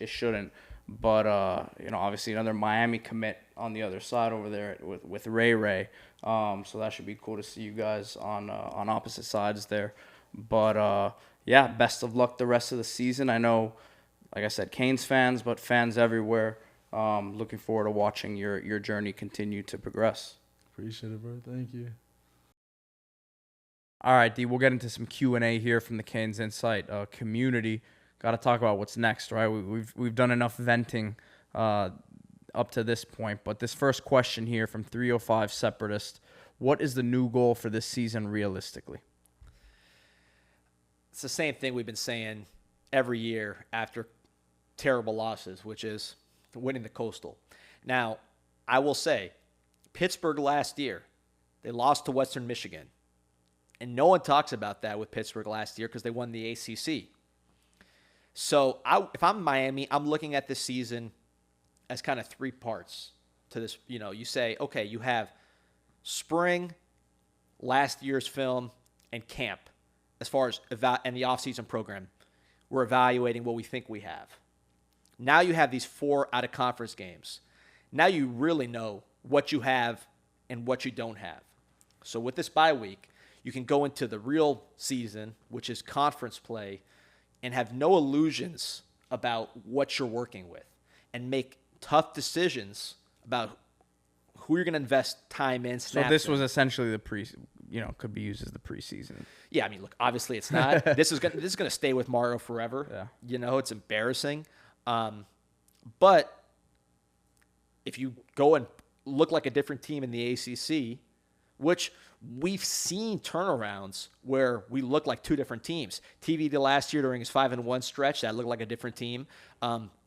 It shouldn't. But, obviously another Miami commit on the other side over there with Ray. So that should be cool to see you guys on opposite sides there. But, yeah, best of luck the rest of the season. I know, like I said, Canes fans, but fans everywhere. Looking forward to watching your journey continue to progress. Appreciate it, bro. Thank you. All right, D, we'll get into some Q&A here from the CanesInSight community. Got to talk about what's next, right? We've done enough venting up to this point, but this first question here from 305 Separatist: what is the new goal for this season realistically? It's the same thing we've been saying every year after terrible losses, which is winning the Coastal. Now, I will say, Pittsburgh last year, they lost to Western Michigan. And no one talks about that with Pittsburgh last year because they won the ACC. So if I'm Miami, I'm looking at this season as kind of three parts to this. You say, okay, you have spring, last year's film, and camp as far as and the offseason program. We're evaluating what we think we have. Now you have these 4 out-of-conference games. Now you really know what you have and what you don't have. So with this bye week, you can go into the real season, which is conference play, and have no illusions about what you're working with and make tough decisions about who you're going to invest time in, snaps So this in. was essentially could be used as the preseason. Yeah, look, obviously it's not. This is going to stay with Mario forever. Yeah. It's embarrassing. But if you go and look like a different team in the ACC, which we've seen turnarounds where we look like 2 different teams. TVD last year during his 5-1 stretch, that looked like a different team.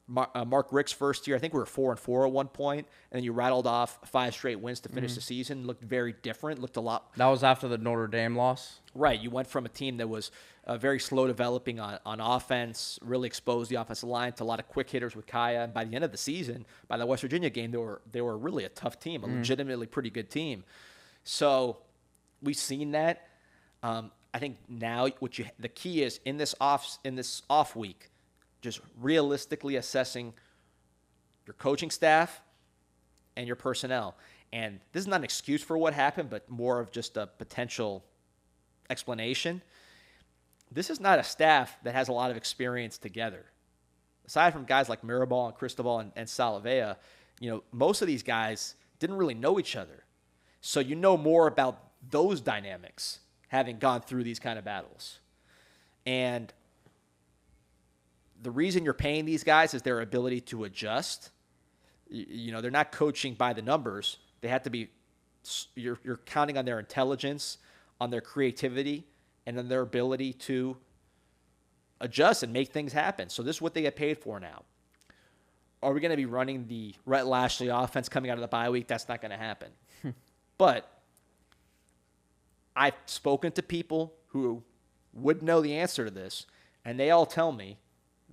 Mark Rick's first year, I think we were 4-4 at one point, and then you rattled off 5 straight wins to finish the season. Looked very different. Looked a lot. That was after the Notre Dame loss. Right. You went from a team that was very slow developing on offense, really exposed the offensive line to a lot of quick hitters with Kaya. And by the end of the season, by the West Virginia game, they were really a tough team, a legitimately pretty good team. So we've seen that. I think now the key is in this off week, just realistically assessing your coaching staff and your personnel. And this is not an excuse for what happened, but more of just a potential explanation. This is not a staff that has a lot of experience together. Aside from guys like Mirabal and Cristobal and Salavea, most of these guys didn't really know each other. So you know more about those dynamics having gone through these kind of battles. And the reason you're paying these guys is their ability to adjust. You know, they're not coaching by the numbers. They have to be, you're counting on their intelligence, on their creativity, and on their ability to adjust and make things happen. So this is what they get paid for now. Are we going to be running the Rhett Lashley offense coming out of the bye week? That's not going to happen. But I've spoken to people who would know the answer to this, and they all tell me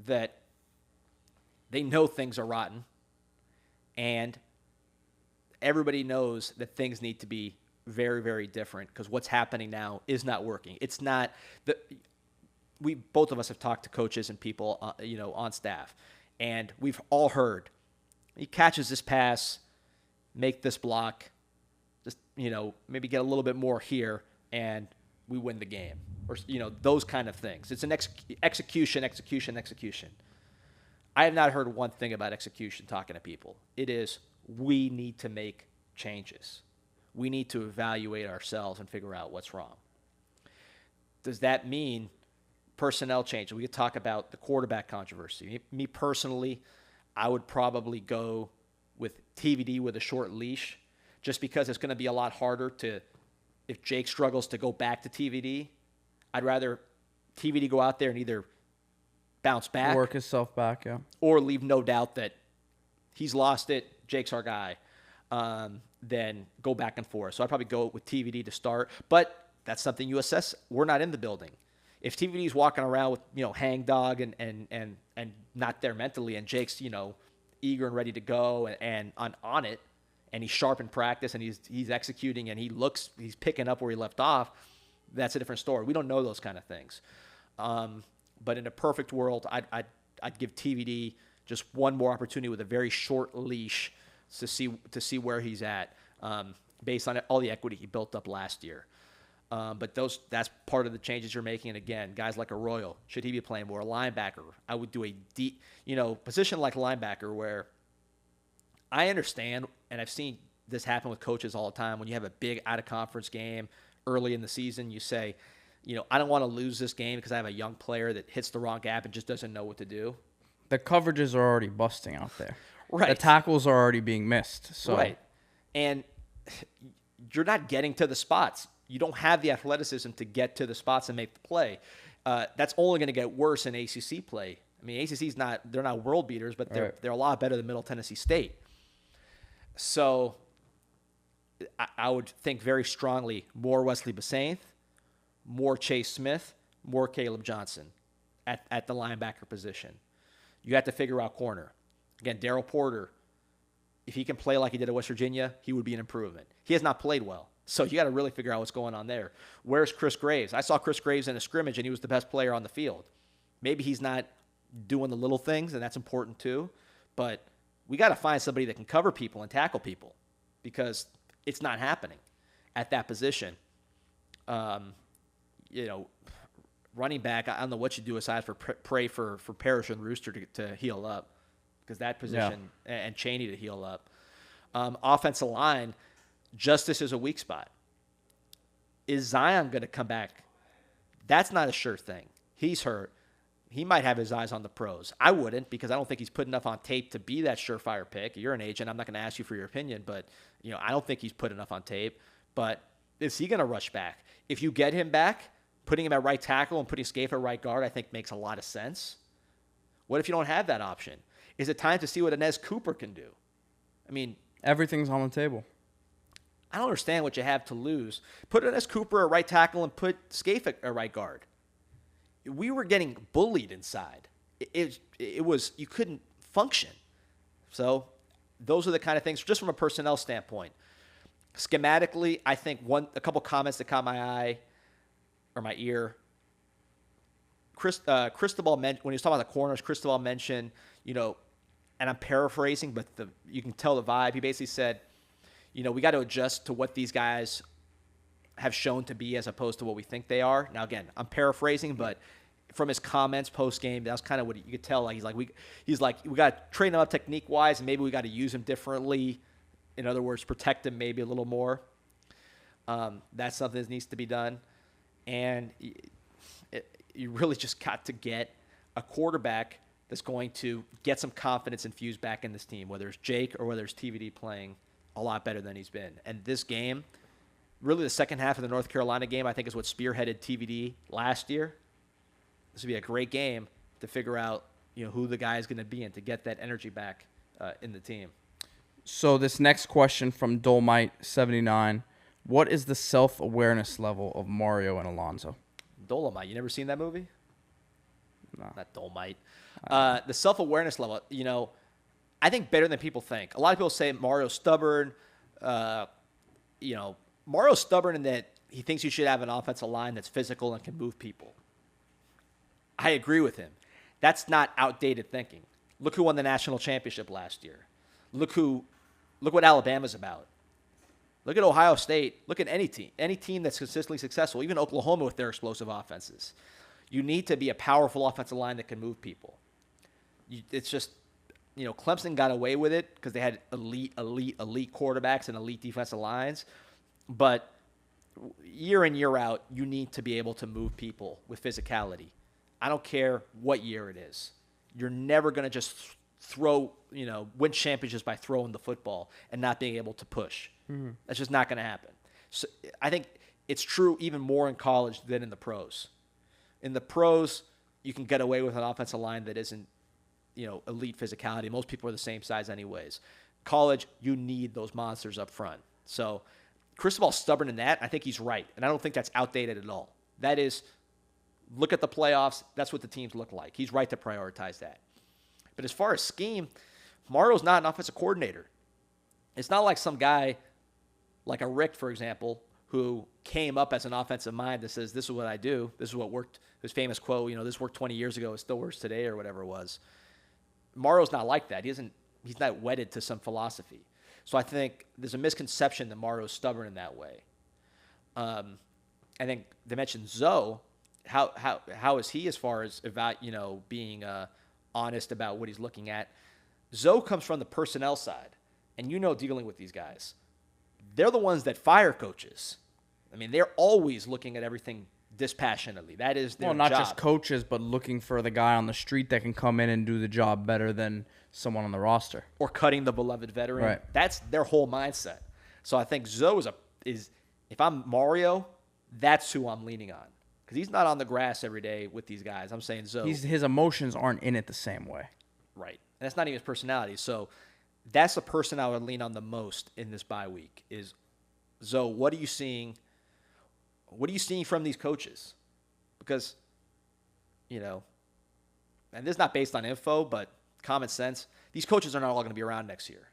that they know things are rotten, and everybody knows that things need to be very, very different because what's happening now is not working. It's not we both of us have talked to coaches and people, on staff, and we've all heard he catches this pass, make this block, just maybe get a little bit more here, and we win the game, or those kind of things. It's an execution. I have not heard one thing about execution talking to people. It is, we need to make changes. We need to evaluate ourselves and figure out what's wrong. Does that mean personnel change? We could talk about the quarterback controversy. Me personally, I would probably go with TVD with a short leash, just because it's going to be a lot harder if Jake struggles to go back to TVD. I'd rather TVD go out there and either bounce back, work himself back, yeah, or leave no doubt that he's lost it, Jake's our guy, then go back and forth. So I'd probably go with TVD to start, but that's something you assess. We're not in the building. If TVD's walking around with, hang dog and not there mentally, and Jake's, eager and ready to go and on it, and he's sharp in practice and he's executing and he's picking up where he left off, that's a different story. We don't know those kind of things. But in a perfect world, I'd give TVD just one more opportunity with a very short leash to see where he's at, based on all the equity he built up last year. But that's part of the changes you're making. And again, guys like Arroyo, should he be playing more? A linebacker, I would do a deep, position like linebacker, where I understand, and I've seen this happen with coaches all the time. When you have a big out-of-conference game early in the season, you say, I don't want to lose this game because I have a young player that hits the wrong gap and just doesn't know what to do. The coverages are already busting out there. Right. The tackles are already being missed. So. Right. And you're not getting to the spots. You don't have the athleticism to get to the spots and make the play. That's only going to get worse in ACC play. I mean, ACC's they're not world beaters, but they're a lot better than Middle Tennessee State. So I would think very strongly more Wesley Basaint, more Chase Smith, more Caleb Johnson at the linebacker position. You have to figure out corner. Again, Darryl Porter, if he can play like he did at West Virginia, he would be an improvement. He has not played well. So you got to really figure out what's going on there. Where's Chris Graves? I saw Chris Graves in a scrimmage, and he was the best player on the field. Maybe he's not doing the little things, and that's important too. But we got to find somebody that can cover people and tackle people, because it's not happening at that position. Running back, I don't know what you do aside for pray for Parrish and Rooster to heal up, because that position, and Chaney to heal up. Offensive line, Justice is a weak spot. Is Zion going to come back? That's not a sure thing. He's hurt. He might have his eyes on the pros. I wouldn't, because I don't think he's put enough on tape to be that surefire pick. You're an agent. I'm not going to ask you for your opinion, but I don't think he's put enough on tape. But is he going to rush back? If you get him back, putting him at right tackle and putting Scaife at right guard, I think makes a lot of sense. What if you don't have that option? Is it time to see what Inez Cooper can do? I mean, everything's on the table. I don't understand what you have to lose. Put Inez Cooper at right tackle and put Scaife at right guard. We were getting bullied inside. It was, you couldn't function. So those are the kind of things, just from a personnel standpoint. Schematically, I think a couple comments that caught my eye or my ear. Cristobal when he was talking about the corners, Cristobal mentioned, and I'm paraphrasing, but you can tell the vibe. He basically said, we got to adjust to what these guys have shown to be as opposed to what we think they are. Now, again, I'm paraphrasing, but from his comments post-game, that's kind of what you could tell. Like, we got to train them up technique-wise, and maybe we got to use them differently In other words, protect him maybe a little more. That's something that needs to be done. And you really just got to get a quarterback that's going to get some confidence infused back in this team, whether it's Jake or whether it's TVD playing a lot better than he's been. And this game, really the second half of the North Carolina game, I think is what spearheaded TVD last year. This would be a great game to figure out, who the guy is going to be and to get that energy back in the team. So this next question from Dolmite79, what is the self-awareness level of Mario and Alonzo? Dolomite. You never seen that movie? No. Not Dolmite. The self-awareness level, I think better than people think. A lot of people say Mario's stubborn. Mario's stubborn in that he thinks you should have an offensive line that's physical and can move people. I agree with him. That's not outdated thinking. Look who won the national championship last year. Look what Alabama's about. Look at Ohio State. Look at any team that's consistently successful, even Oklahoma with their explosive offenses. You need to be a powerful offensive line that can move people. It's just, Clemson got away with it because they had elite quarterbacks and elite defensive lines. But year in, year out, you need to be able to move people with physicality. I don't care what year it is. You're never going to just win championships by throwing the football and not being able to push. Mm-hmm. That's just not going to happen. So I think it's true even more in college than in the pros. In the pros, you can get away with an offensive line that isn't, elite physicality. Most people are the same size anyways. College, you need those monsters up front. So Cristobal's stubborn in that. I think he's right. And I don't think that's outdated at all. That is, look at the playoffs. That's what the teams look like. He's right to prioritize that. But as far as scheme, Mario's not an offensive coordinator. It's not like some guy like a Rick, for example, who came up as an offensive mind that says, this is what I do. This is what worked. His famous quote, this worked 20 years ago. It still works today or whatever it was. Mario's not like that. He's not wedded to some philosophy. So I think there's a misconception that Mario's stubborn in that way. I think they mentioned Zoe. How is he as far as being honest about what he's looking at? Zoe comes from the personnel side, and dealing with these guys. They're the ones that fire coaches. I mean, they're always looking at everything dispassionately. That is their job. Well, not just coaches, but looking for the guy on the street that can come in and do the job better than someone on the roster. Or cutting the beloved veteran. Right. That's their whole mindset. So I think Zoe is if I'm Mario, that's who I'm leaning on. Because he's not on the grass every day with these guys. I'm saying Zoe. His emotions aren't in it the same way. Right. And that's not even his personality. So that's the person I would lean on the most in this bye week is Zoe. What are you seeing? What are you seeing from these coaches? Because, and this is not based on info, but common sense, these coaches are not all going to be around next year.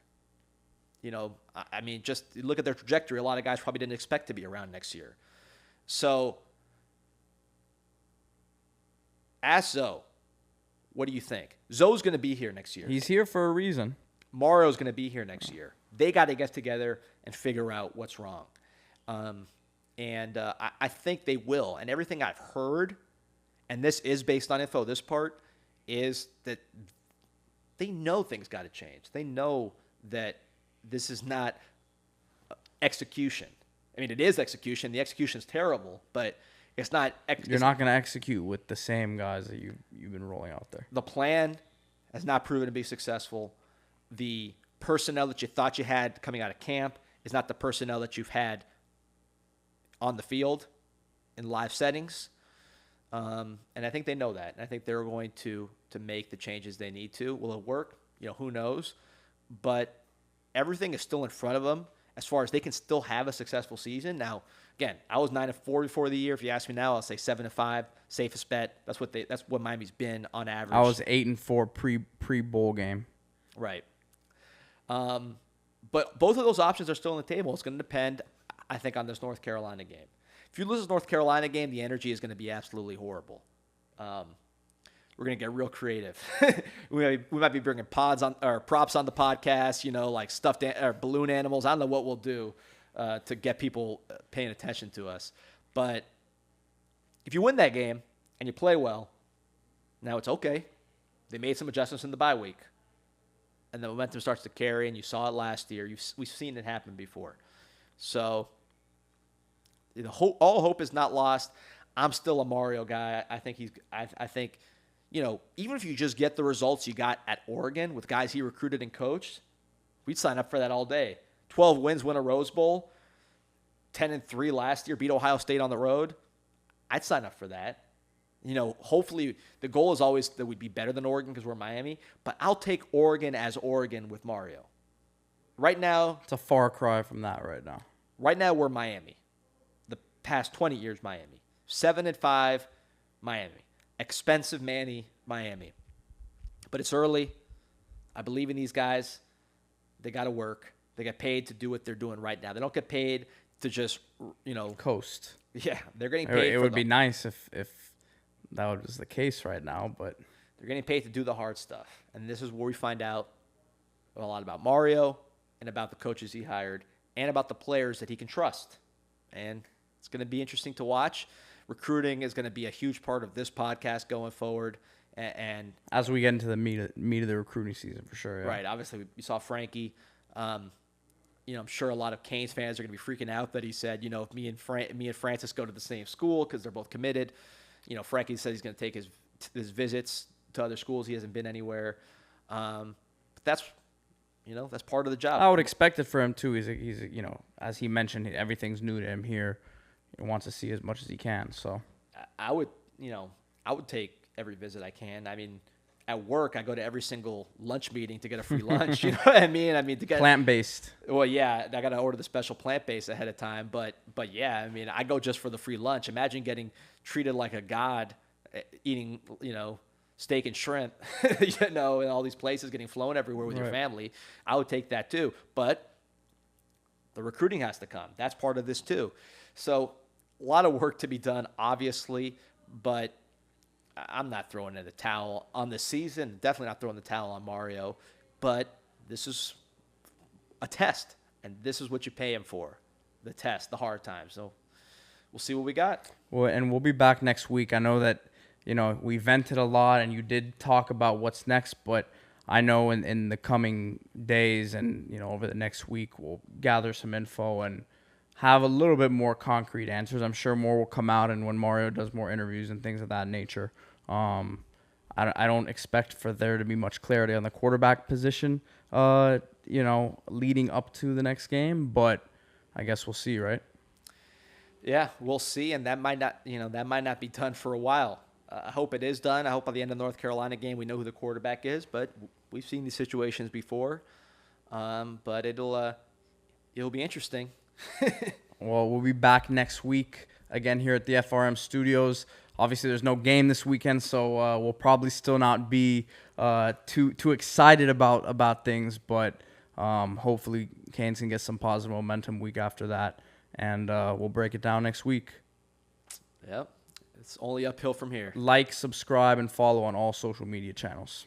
I mean, just look at their trajectory. A lot of guys probably didn't expect to be around next year. So ask Zoe, what do you think? Zoe's going to be here next year. He's here for a reason. Mario's going to be here next year. They got to get together and figure out what's wrong. I think they will. And everything I've heard, and this is based on info, this part, is that they know things got to change. They know that this is not execution. I mean, it is execution. The execution is terrible, but it's not. You're not going to execute with the same guys that you've been rolling out there. The plan has not proven to be successful. The personnel that you thought you had coming out of camp is not the personnel that you've had on the field in live settings. And I think they know that. And I think they're going to make the changes they need to. Will it work? Who knows? But everything is still in front of them as far as they can still have a successful season. Now, again, I was 9-4 before the year. If you ask me now, I'll say 7-5, safest bet. That's what Miami's been on average. I was 8-4 pre-bowl game. Right. But both of those options are still on the table. It's going to depend, I think, on this North Carolina game. If you lose this North Carolina game, the energy is going to be absolutely horrible. We're going to get real creative. we might be bringing props on the podcast, like stuffed or balloon animals. I don't know what we'll do to get people paying attention to us. But if you win that game and you play well, now it's okay. They made some adjustments in the bye week. and the momentum starts to carry, and you saw it last year. We've seen it happen before. So all hope is not lost. I'm still a Mario guy. I think even if you just get the results you got at Oregon with guys he recruited and coached, we'd sign up for that all day. 12 wins, win a Rose Bowl, 10-3 last year, beat Ohio State on the road. I'd sign up for that. Hopefully the goal is always that we'd be better than Oregon because we're Miami, but I'll take Oregon as Oregon with Mario. Right now, It's a far cry from that right now. Right now we're Miami. The past 20 years, Miami. 7-5, Miami. Expensive Manny, Miami. But it's early. I believe in these guys. They got to work. They get paid to do what they're doing right now. They don't get paid to just, Coast. Yeah, they're getting paid. It would be nice if that was the case right now, but they're getting paid to do the hard stuff. And this is where we find out a lot about Mario and about the coaches he hired and about the players that he can trust. And it's going to be interesting to watch. Recruiting is going to be a huge part of this podcast going forward. And as we get into the meat of the recruiting season, for sure. Yeah. Right. Obviously, we saw Frankie. I'm sure a lot of Canes fans are going to be freaking out that he said, if me and Francis go to the same school because they're both committed. Frankie said he's going to take his visits to other schools. He hasn't been anywhere. But that's part of the job. I would expect it for him too. He's as he mentioned, everything's new to him here. He wants to see as much as he can. So I would take every visit I can. I mean, at work, I go to every single lunch meeting to get a free lunch. You know what I mean? To get plant-based. Well, yeah, I got to order the special plant-based ahead of time. But yeah, I go just for the free lunch. Imagine getting treated like a god, eating, steak and shrimp, in all these places, getting flown everywhere with your family. I would take that too. But the recruiting has to come. That's part of this too. So a lot of work to be done, obviously, but I'm not throwing in the towel on the season. Definitely not throwing the towel on Mario. But this is a test, and this is what you pay him for, the test, the hard times. So we'll see what we got. Well, and we'll be back next week. I know that, we vented a lot, and you did talk about what's next, but I know in the coming days and, over the next week, we'll gather some info and have a little bit more concrete answers. I'm sure more will come out, and when Mario does more interviews and things of that nature. I don't expect for there to be much clarity on the quarterback position, leading up to the next game, but I guess we'll see, right? Yeah, we'll see, and that might not be done for a while. I hope it is done. I hope by the end of the North Carolina game we know who the quarterback is, but we've seen these situations before. But it'll be interesting. Well, we'll be back next week again here at the FRM studios. Obviously, there's no game this weekend, so we'll probably still not be too excited about things. But hopefully, Canes can get some positive momentum week after that, and we'll break it down next week. Yep, it's only uphill from here. Like, subscribe, and follow on all social media channels.